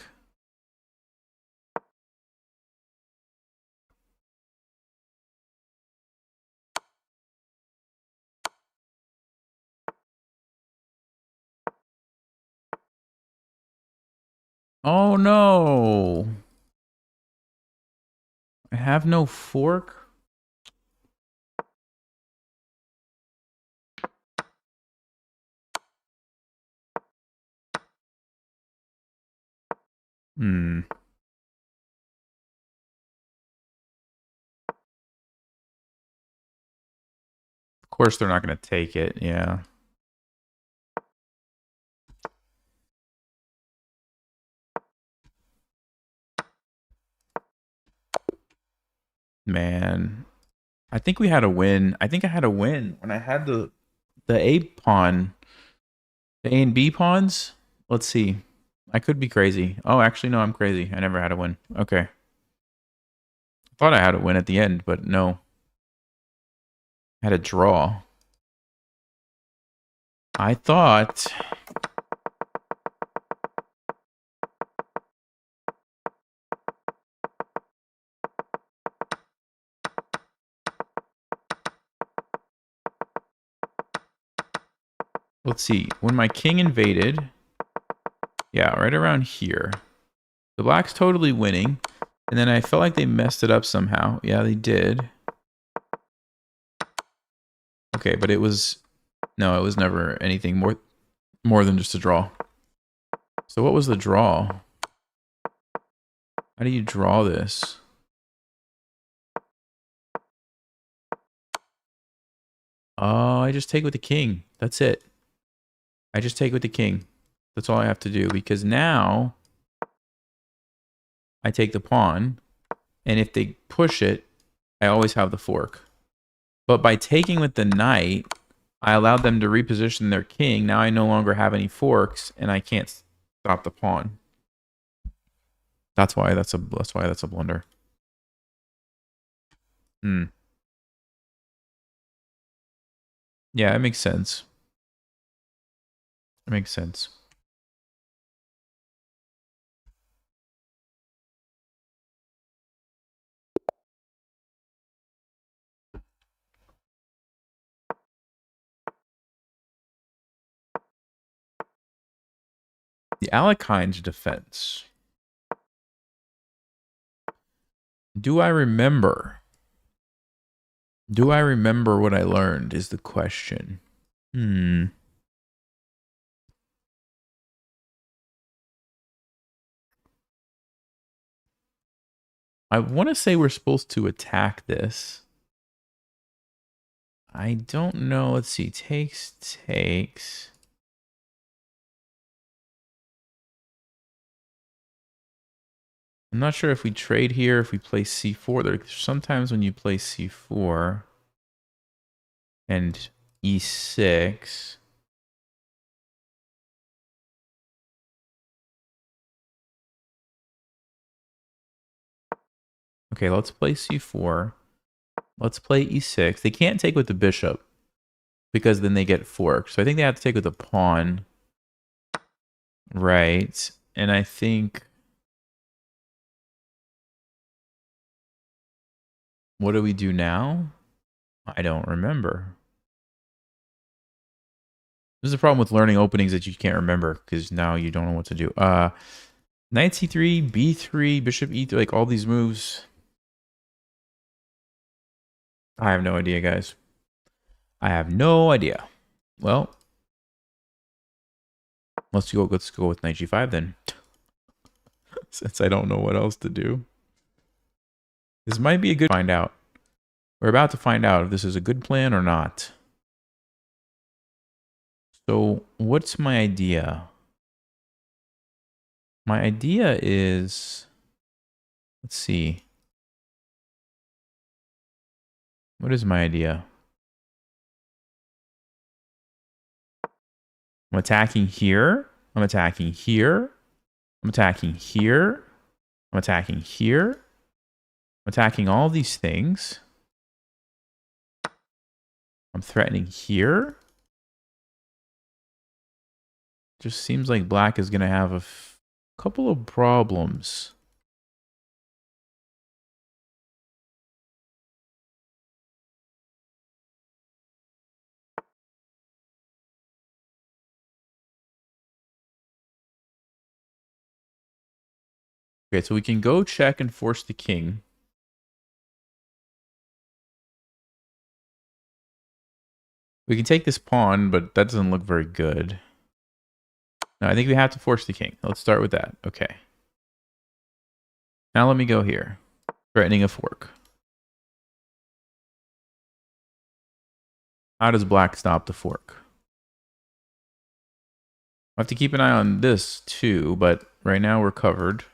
S1: Oh no. I have no fork. Hmm. Of course they're not going to take it. Yeah. Man. I think we had a win. I think I had a win when I had the A pawn, the A and B pawns. Let's see. I could be crazy. Oh, actually, no, I'm crazy. I never had a win. Okay. Thought I had a win at the end, but no. I had a draw. I thought. Let's see. When my king invaded. Yeah, right around here. The black's totally winning. And then I felt like they messed it up somehow. Yeah, they did. Okay, but it was... No, it was never anything more than just a draw. So what was the draw? How do you draw this? Oh, I just take with the king. That's it. I just take with the king. That's all I have to do. Because now... I take the pawn. And if they push it, I always have the fork. But by taking with the knight, I allowed them to reposition their king. Now I no longer have any forks, and I can't stop the pawn. That's why that's a blunder. Hmm. Yeah, it makes sense. It makes sense. The Alekhine defense. Do I remember? Do I remember what I learned is the question. Hmm. I want to say we're supposed to attack this. I don't know. Let's see. Takes. I'm not sure if we trade here, if we play c4. There's sometimes when you play c4 and e6. Okay, let's play c4. Let's play e6. They can't take with the bishop because then they get forked. So I think they have to take with the pawn. Right. And I think... What do we do now? I don't remember. This is a problem with learning openings that you can't remember because now you don't know what to do. Knight c3, b3, bishop e3, like all these moves. I have no idea, guys. I have no idea. Well, let's go with knight g5 then. Since I don't know what else to do. This might be a good find out. We're about to find out if this is a good plan or not. So, what's my idea? My idea is... Let's see. What is my idea? I'm attacking here. I'm attacking here. I'm attacking here. I'm attacking here. I'm attacking all these things. I'm threatening here. Just seems like black is going to have a couple of problems. Okay, so we can go check and force the king. We can take this pawn, but that doesn't look very good. No, I think we have to force the king. Let's start with that. Okay. Now let me go here. Threatening a fork. How does black stop the fork? I have to keep an eye on this too, but right now we're covered.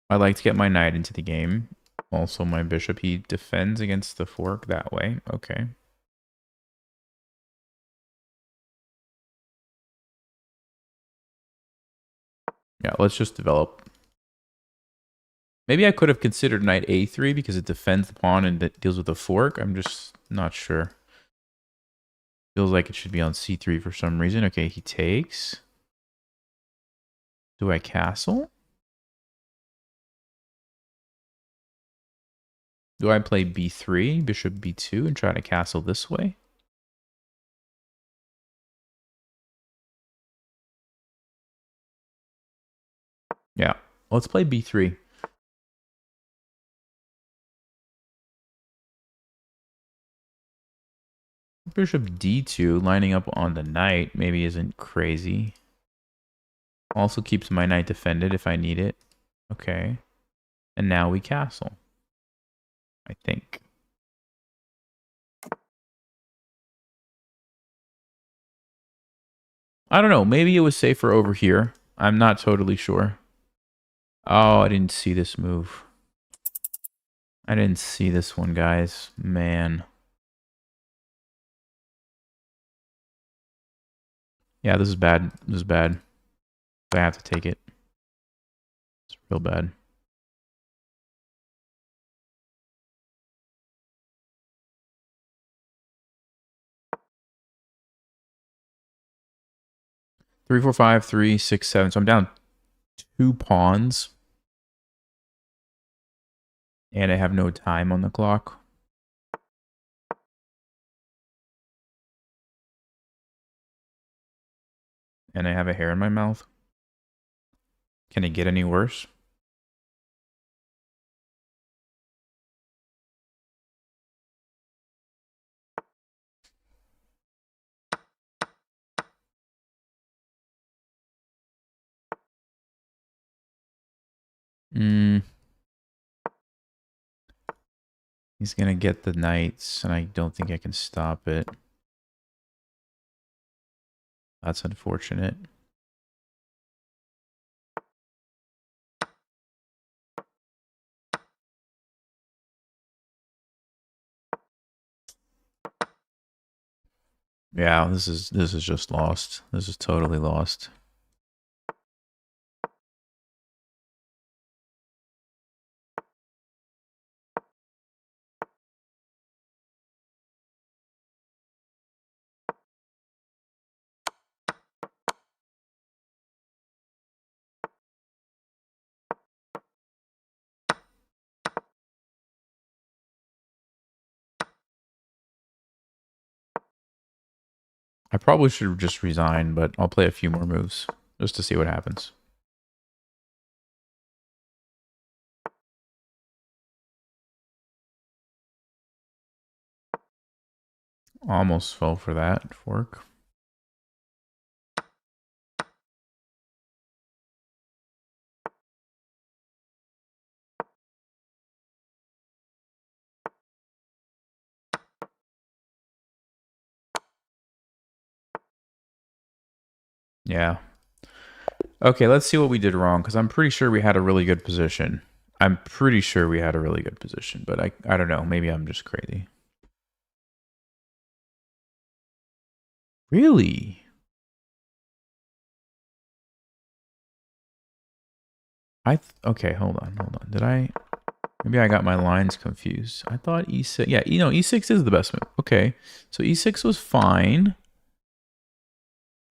S1: I like to get my knight into the game. Also my bishop, he defends against the fork that way. Okay. Yeah, let's just develop. Maybe I could have considered knight a3 because it defends the pawn and it deals with the fork. I'm just not sure. Feels like it should be on c3 for some reason. Okay, he takes. Do I castle? Do I play b3, bishop b2, and try to castle this way? Yeah, let's play b3. Bishop d2 lining up on the knight maybe isn't crazy. Also keeps my knight defended if I need it. Okay. And now we castle. I think. I don't know. Maybe it was safer over here. I'm not totally sure. Oh, I didn't see this move. I didn't see this one, guys. Man. Yeah, this is bad. This is bad. I have to take it. It's real bad. Three, four, five, 3, 6, 7. So I'm down 2 pawns. And I have no time on the clock. And I have a hair in my mouth. Can it get any worse? He's going to get the knights, and I don't think I can stop it. That's unfortunate. Yeah, this is just lost. This is totally lost. I probably should have just resigned, but I'll play a few more moves just to see what happens. Almost fell for that fork. Yeah. Okay, let's see what we did wrong, because I'm pretty sure we had a really good position. I'm pretty sure we had a really good position, but I don't know. Maybe I'm just crazy. Really? Okay, hold on. Did I... Maybe I got my lines confused. I thought e6... Yeah, e6 is the best move. Okay, so e6 was fine.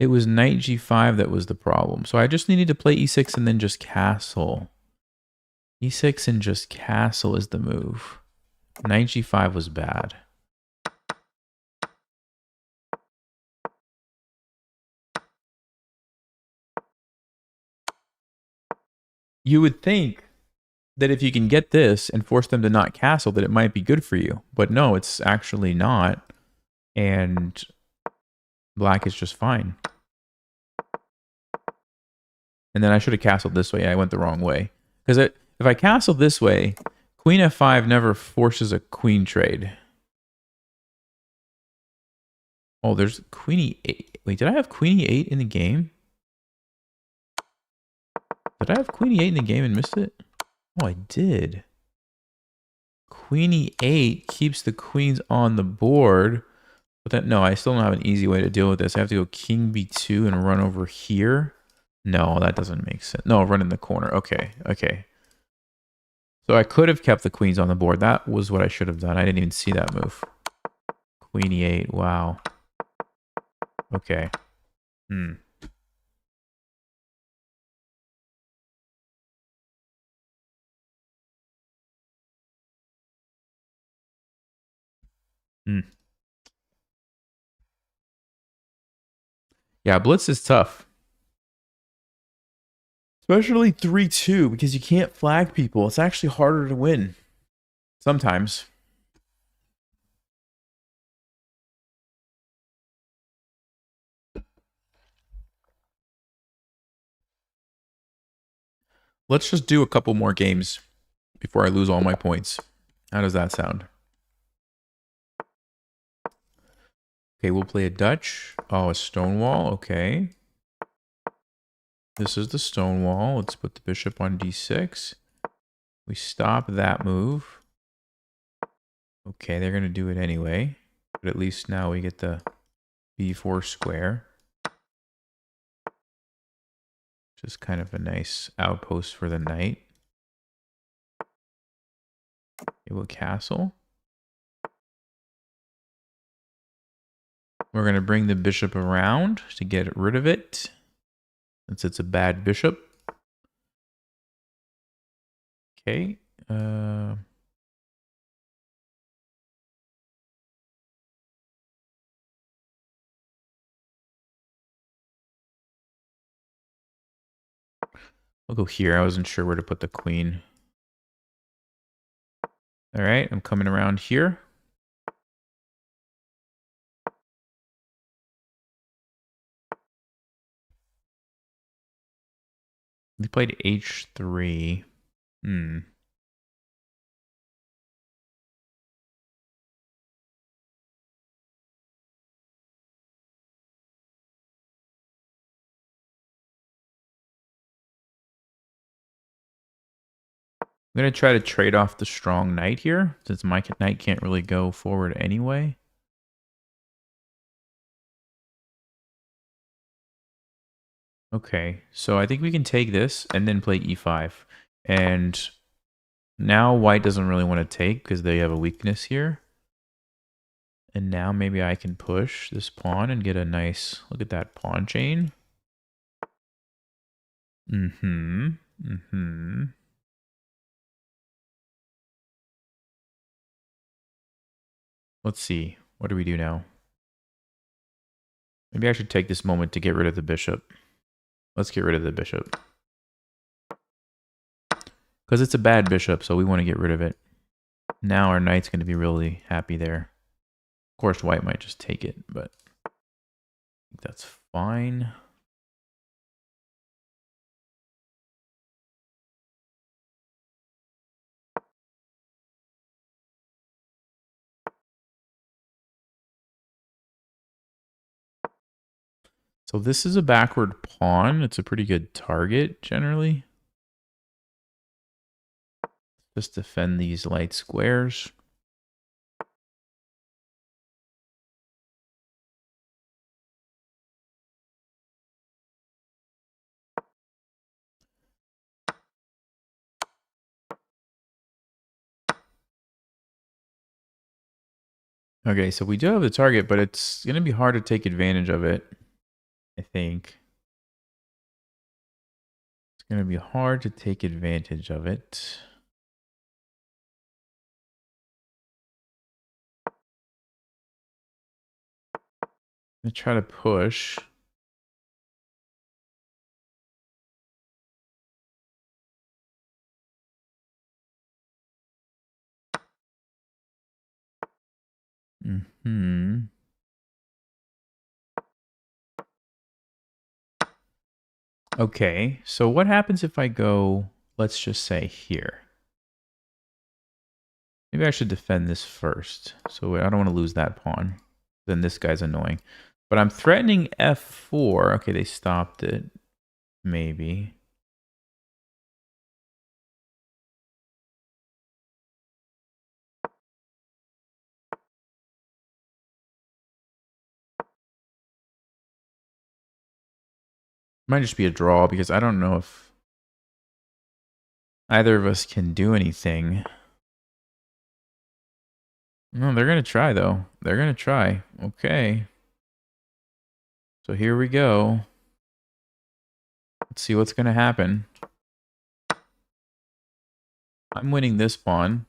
S1: It was knight g5 that was the problem. So I just needed to play e6 and then just castle. E6 and just castle is the move. Knight g5 was bad. you would think that if you can get this and force them to not castle, that it might be good for you. But no, it's actually not. And black is just fine. And then I should have castled this way. I went the wrong way. Because if I castle this way, queen f5 never forces a queen trade. Oh, there's queen e8. Wait, did I have queen e8 in the game? Did I have queen e8 in the game and missed it? Oh, I did. Queen e8 keeps the queens on the board. But then, no, I still don't have an easy way to deal with this. I have to go king b2 and run over here. No, that doesn't make sense. No, run in the corner. Okay, okay. So I could have kept the queens on the board. That was what I should have done. I didn't even see that move. Queen e8. Wow. Okay. Hmm. Hmm. Yeah, Blitz is tough. Especially 3-2, because you can't flag people. It's actually harder to win. Sometimes. Let's just do a couple more games before I lose all my points. How does that sound? Okay, we'll play a Dutch. Oh, a Stonewall. Okay. This is the Stonewall. Let's put the bishop on d6. We stop that move. Okay, they're going to do it anyway. But at least now we get the b4 square. Just kind of a nice outpost for the knight. It will castle. We're going to bring the bishop around to get rid of it, since it's a bad bishop. Okay. I'll go here. I wasn't sure where to put the queen. All right, I'm coming around here. We played h3. Hmm. I'm going to try to trade off the strong knight here, since my knight can't really go forward anyway. Okay, so I think we can take this and then play e5. And now white doesn't really want to take because they have a weakness here. And now maybe I can push this pawn and get a nice, look at that pawn chain. Mm-hmm. Mm-hmm. Let's see. What do we do now? Maybe I should take this moment to get rid of the bishop. Let's get rid of the bishop. Because it's a bad bishop, so we want to get rid of it. Now our knight's going to be really happy there. Of course, white might just take it, but I think that's fine. So this is a backward pawn. It's a pretty good target, generally. Just defend these light squares. Okay, so we do have the target, but it's going to be hard to take advantage of it, I think. It's going to be hard to take advantage of it. I'm going to try to push. Mm-hmm. Okay, so what happens if I go, let's just say here? Maybe I should defend this first. So I don't want to lose that pawn. Then this guy's annoying. But I'm threatening f4. Okay, they stopped it. Maybe. Might just be a draw because I don't know if either of us can do anything. No, they're going to try, though. They're going to try. Okay. So here we go. Let's see what's going to happen. I'm winning this pawn.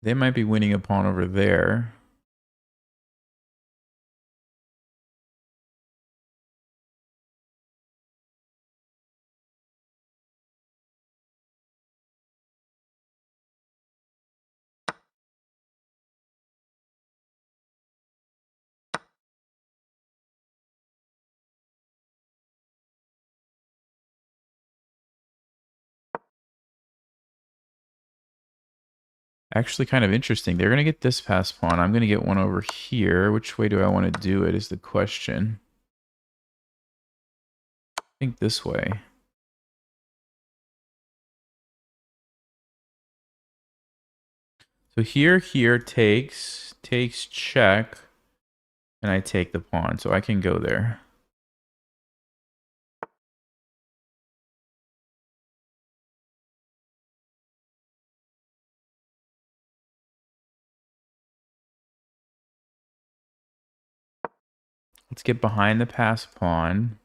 S1: They might be winning a pawn over there. Actually kind of interesting. They're going to get this pass pawn. I'm going to get one over here. Which way do I want to do it is the question. I think this way. So here takes check, and I take the pawn. So I can go there. Let's get behind the pass pawn.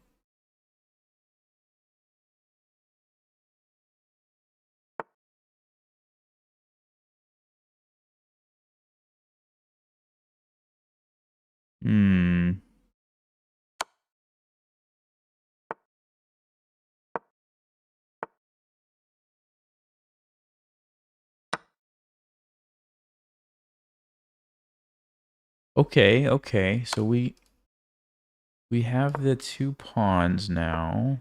S1: Okay. So we have the two pawns now.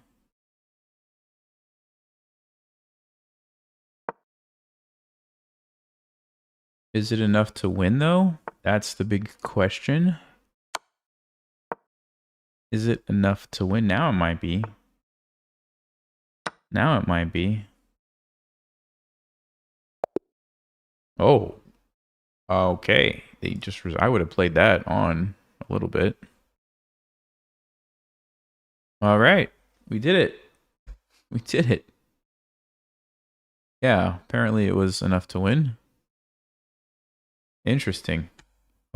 S1: Is it enough to win, though? That's the big question. Is it enough to win? Now it might be. Now it might be. Oh. Okay. They just I would have played that on a little bit. All right. We did it. We did it. Yeah, apparently it was enough to win. Interesting.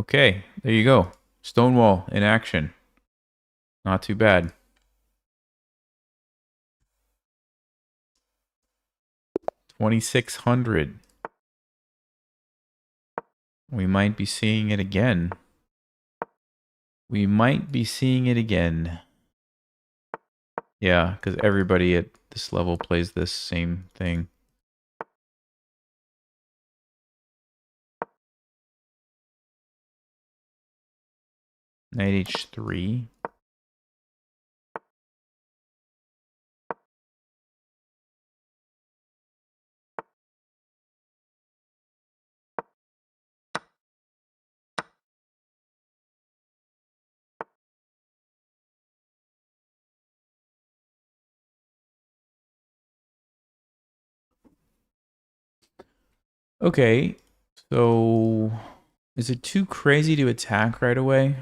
S1: Okay, there you go. Stonewall in action. Not too bad. 2,600. We might be seeing it again. We might be seeing it again. Yeah, because everybody at this level plays this same thing. Knight h3. Okay, so is it too crazy to attack right away?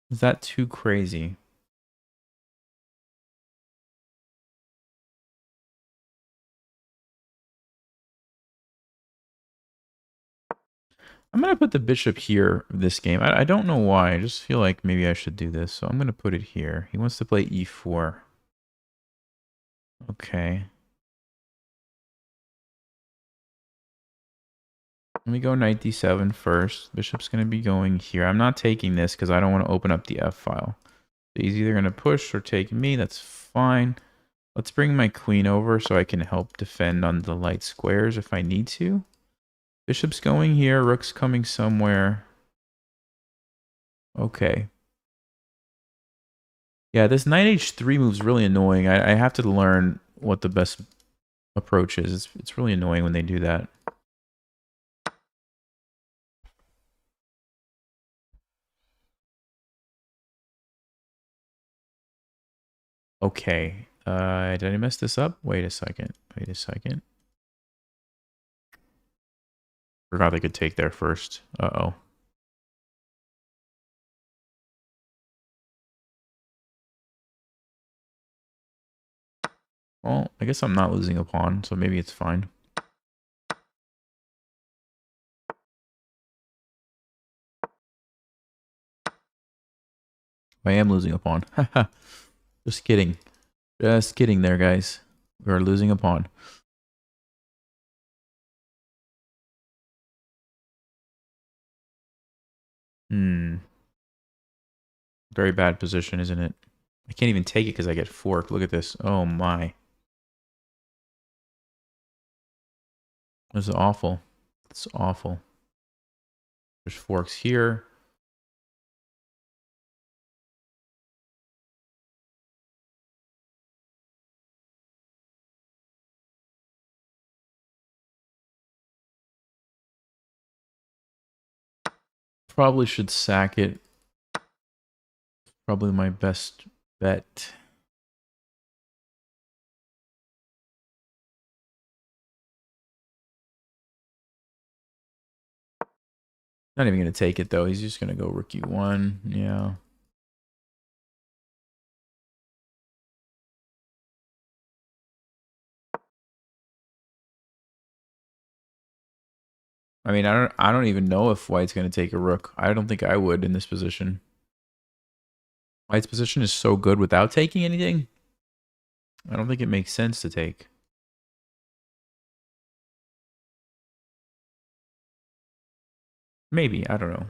S1: Is that too crazy? I'm going to put the bishop here this game. I don't know why. I just feel like maybe I should do this. So I'm going to put it here. He wants to play e4. Okay. Let me go knight d7 first. Bishop's going to be going here. I'm not taking this because I don't want to open up the f file. So he's either going to push or take me. That's fine. Let's bring my queen over so I can help defend on the light squares if I need to. Bishop's going here. Rook's coming somewhere. Okay. Yeah, this knight h3 move's really annoying. I have to learn what the best approach is. It's really annoying when they do that. Okay. Did I mess this up? Wait a second. Wait a second. Forgot they could take there first. Uh-oh. Well, I guess I'm not losing a pawn, so maybe it's fine. I am losing a pawn. Just kidding. Just kidding there, guys. We're losing a pawn. Very bad position, isn't it? I can't even take it because I get forked. Look at this. Oh my. This is awful. It's awful. There's forks here. Probably should sack it. Probably my best bet. Not even going to take it, though. He's just going to go rook e1. Yeah. I mean, I don't even know if white's going to take a rook. I don't think I would in this position. White's position is so good without taking anything. I don't think it makes sense to take. Maybe. I don't know.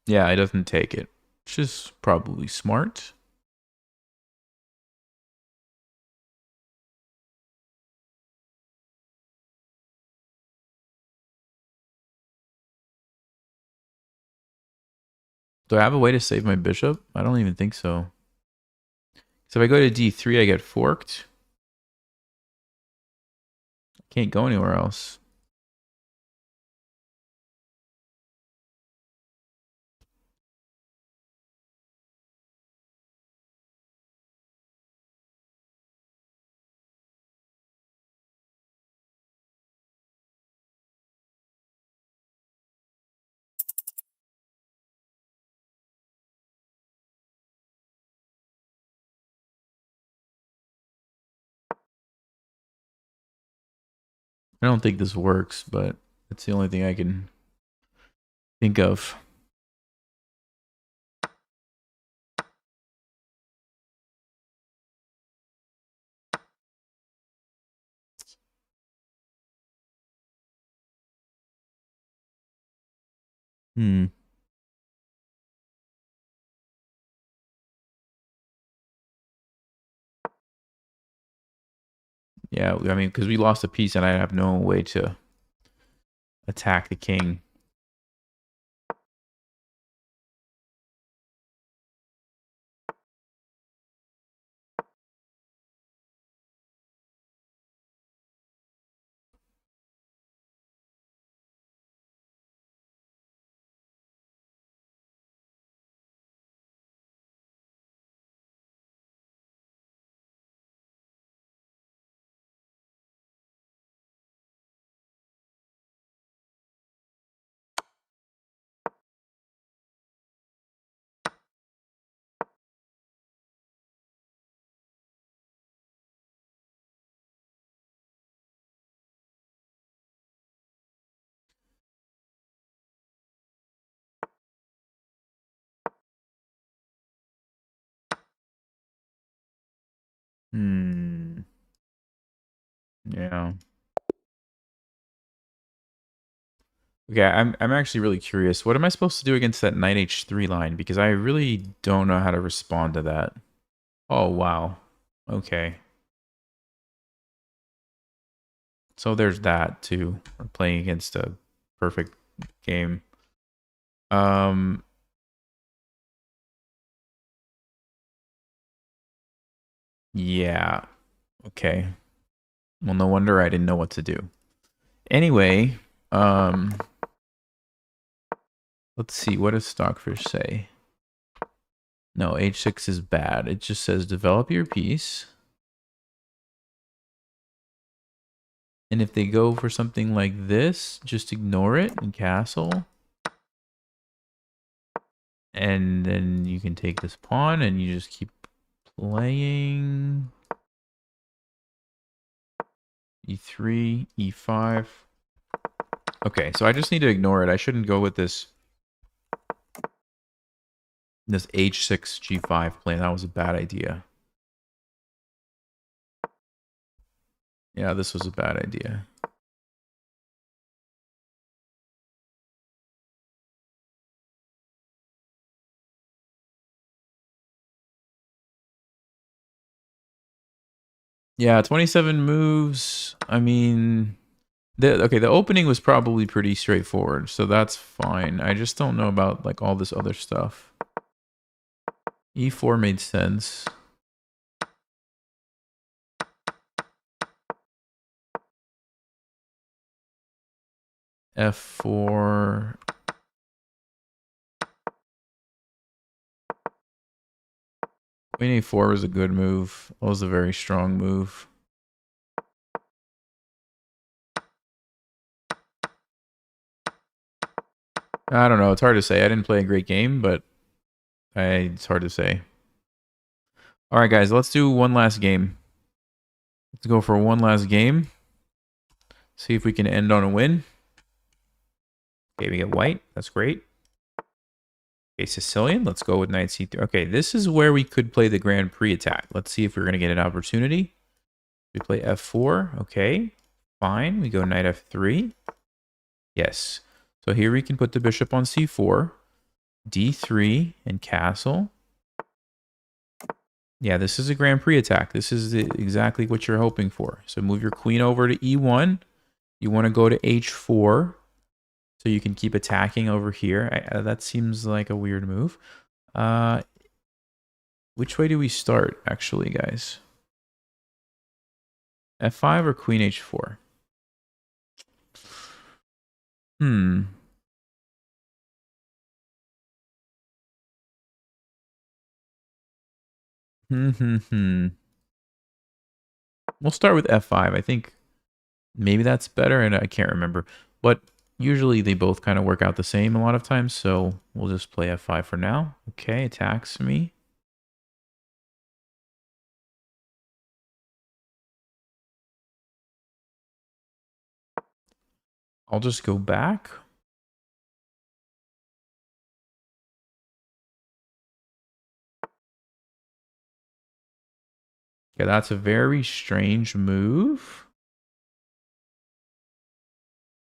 S1: Yeah, it doesn't take it. Which is probably smart. Do I have a way to save my bishop? I don't even think so. So if I go to d3, I get forked. I can't go anywhere else. I don't think this works, but it's the only thing I can think of. Hmm. Yeah, I mean, because we lost a piece and I have no way to attack the king. Hmm. Yeah. Okay, I'm actually really curious. What am I supposed to do against that knight h3 line? Because I really don't know how to respond to that. Oh, wow. Okay. So there's that too. We're playing against a perfect game. Um, yeah. Okay. Well, no wonder I didn't know what to do. Anyway, um, let's see. What does Stockfish say? No, h6 is bad. It just says develop your piece. And if they go for something like this, just ignore it and castle. And then you can take this pawn and you just keep playing. E3, E5. Okay, so I just need to ignore it. I shouldn't go with this H6 G5 plan. That was a bad idea. Yeah, this was a bad idea. Yeah, 27 moves. I mean, the opening was probably pretty straightforward, so that's fine. I just don't know about like all this other stuff. E4 made sense. F4. Queen A4 was a good move. That was a very strong move. I don't know. It's hard to say. I didn't play a great game, but it's hard to say. All right, guys, let's do one last game. Let's go for one last game. See if we can end on a win. Okay, we get white. That's great. Okay, Sicilian. Let's go with knight c3. Okay, this is where we could play the Grand Prix attack. Let's see if we're going to get an opportunity. We play f4. Okay, fine. We go knight f3. Yes. So here we can put the bishop on c4. d3 and castle. Yeah, this is a Grand Prix attack. This is exactly what you're hoping for. So move your queen over to e1. You want to go to h4 so you can keep attacking over here. That seems like a weird move. Which way do we start, actually, guys? f5 or queen h4? Hmm. We'll start with f5. I think maybe that's better, and I can't remember. But usually they both kind of work out the same a lot of times, so we'll just play f5 for now. Okay, attacks me. I'll just go back. Okay, that's a very strange move.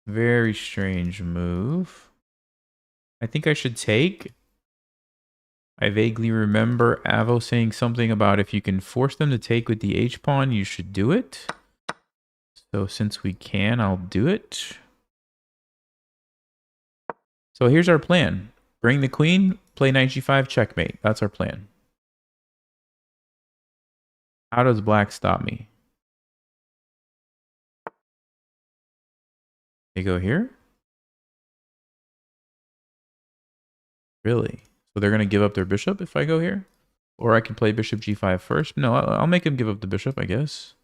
S1: Very strange move. I think I should take. I vaguely remember Avo saying something about if you can force them to take with the H-pawn, you should do it. So since we can, I'll do it. So here's our plan. Bring the queen, play knight g5, checkmate. That's our plan. How does black stop me? They go here? Really? So they're going to give up their bishop if I go here? Or I can play bishop g5 first? No, I'll make him give up the bishop, I guess.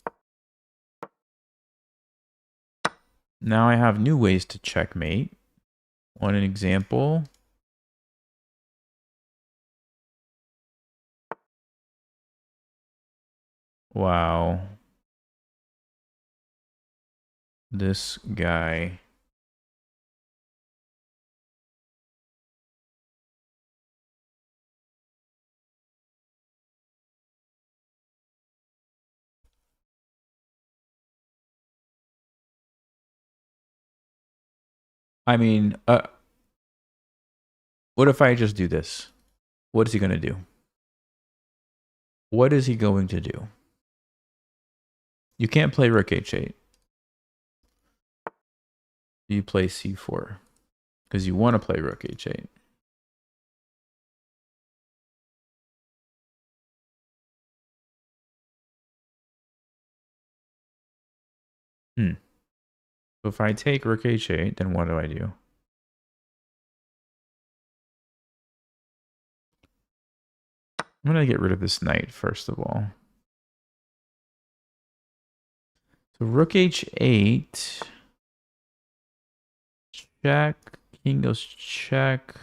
S1: Now I have new ways to checkmate. One example. Wow. This guy. I mean, what if I just do this? What is he going to do? What is he going to do? You can't play rook h8. You play c4 because you want to play rook h8. So if I take rook h8, then what do I do? I'm going to get rid of this knight, first of all. So rook h8. Check. King goes check.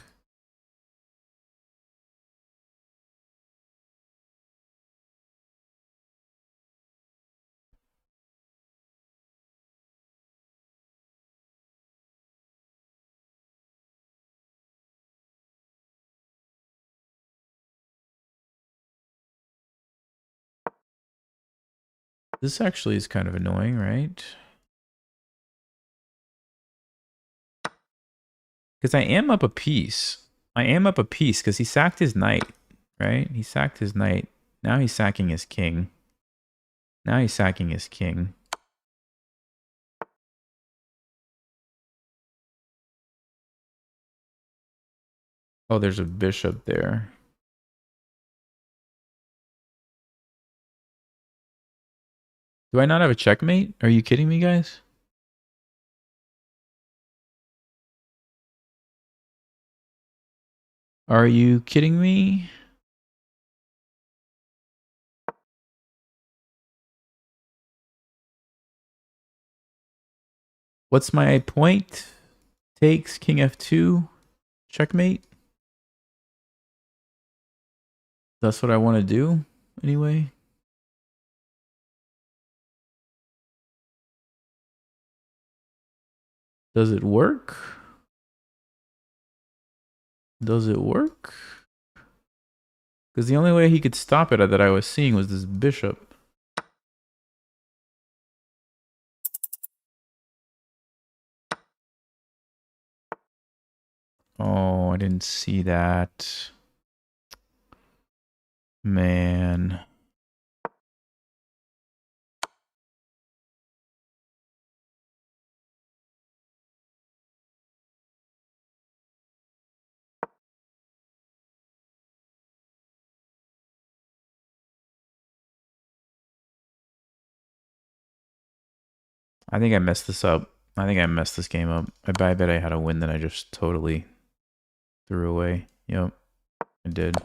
S1: This actually is kind of annoying, right? Because I am up a piece. I am up a piece because he sacked his knight, right? He sacked his knight. Now he's sacking his king. Now he's sacking his king. Oh, there's a bishop there. Do I not have a checkmate? Are you kidding me, guys? Are you kidding me? What's my point? Takes king f2. Checkmate. That's what I want to do anyway. Does it work? Does it work? Because the only way he could stop it that I was seeing was this bishop. Oh, I didn't see that. Man. I think I messed this up. I think I messed this game up. I bet I had a win that I just totally threw away. Yep, I did.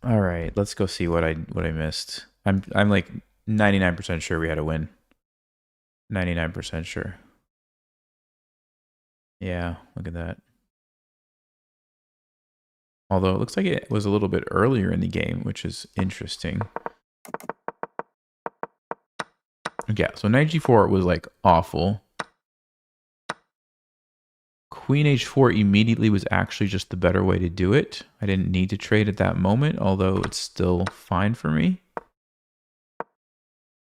S1: All right, let's go see what I missed. I'm like 99% sure we had a win. 99% sure. Yeah, look at that. Although it looks like it was a little bit earlier in the game, which is interesting. Yeah, so knight g4 was like awful. Queen h4 immediately was actually just the better way to do it. I didn't need to trade at that moment, although it's still fine for me.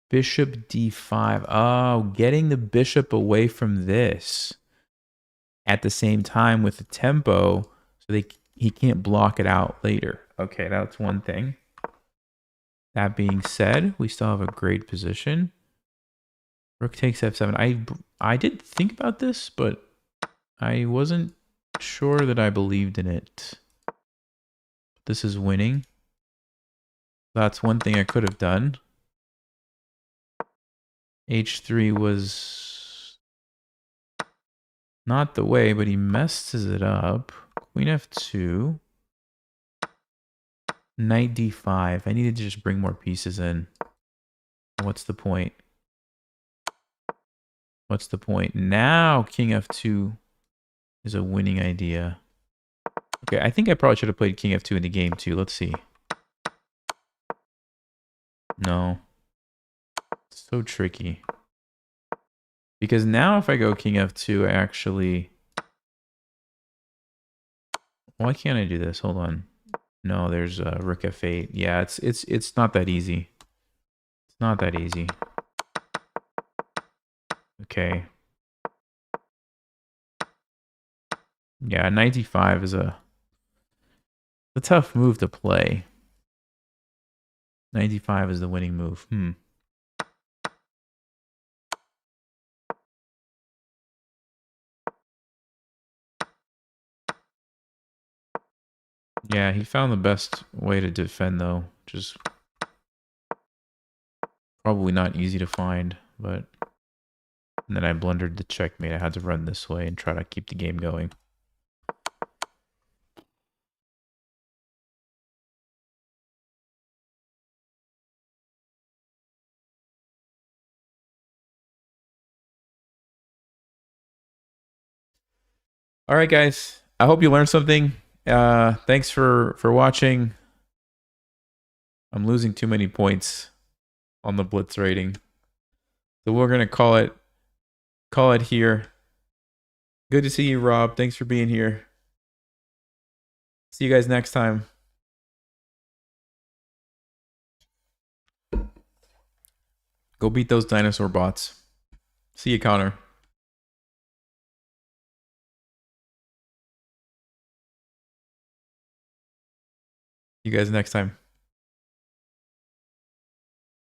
S1: Bishop d5. Oh, getting the bishop away from this at the same time with the tempo so he can't block it out later. Okay, that's one thing. That being said, we still have a great position. Rook takes f7. I did think about this, but I wasn't sure that I believed in it. This is winning. That's one thing I could have done. H3 was not the way, but he messes it up. Queen f2. Knight d5. I needed to just bring more pieces in. What's the point? What's the point? Now king f2 is a winning idea. Okay, I think I probably should have played king f2 in the game too. Let's see. No. It's so tricky. Because now if I go king f2, I actually... Why can't I do this? Hold on. No, there's rook f8. Yeah, it's not that easy. It's not that easy. okay. Yeah, 95 is a tough move to play. 95 is the winning move. Yeah, he found the best way to defend, though, which is probably not easy to find, but... And then I blundered the checkmate. I had to run this way and try to keep the game going. All right, guys. I hope you learned something. Thanks for watching. I'm losing too many points on the Blitz rating. So we're gonna call it here. Good to see you, Rob. Thanks for being here. See you guys next time. Go beat those dinosaur bots. See you, Connor. See you guys next time.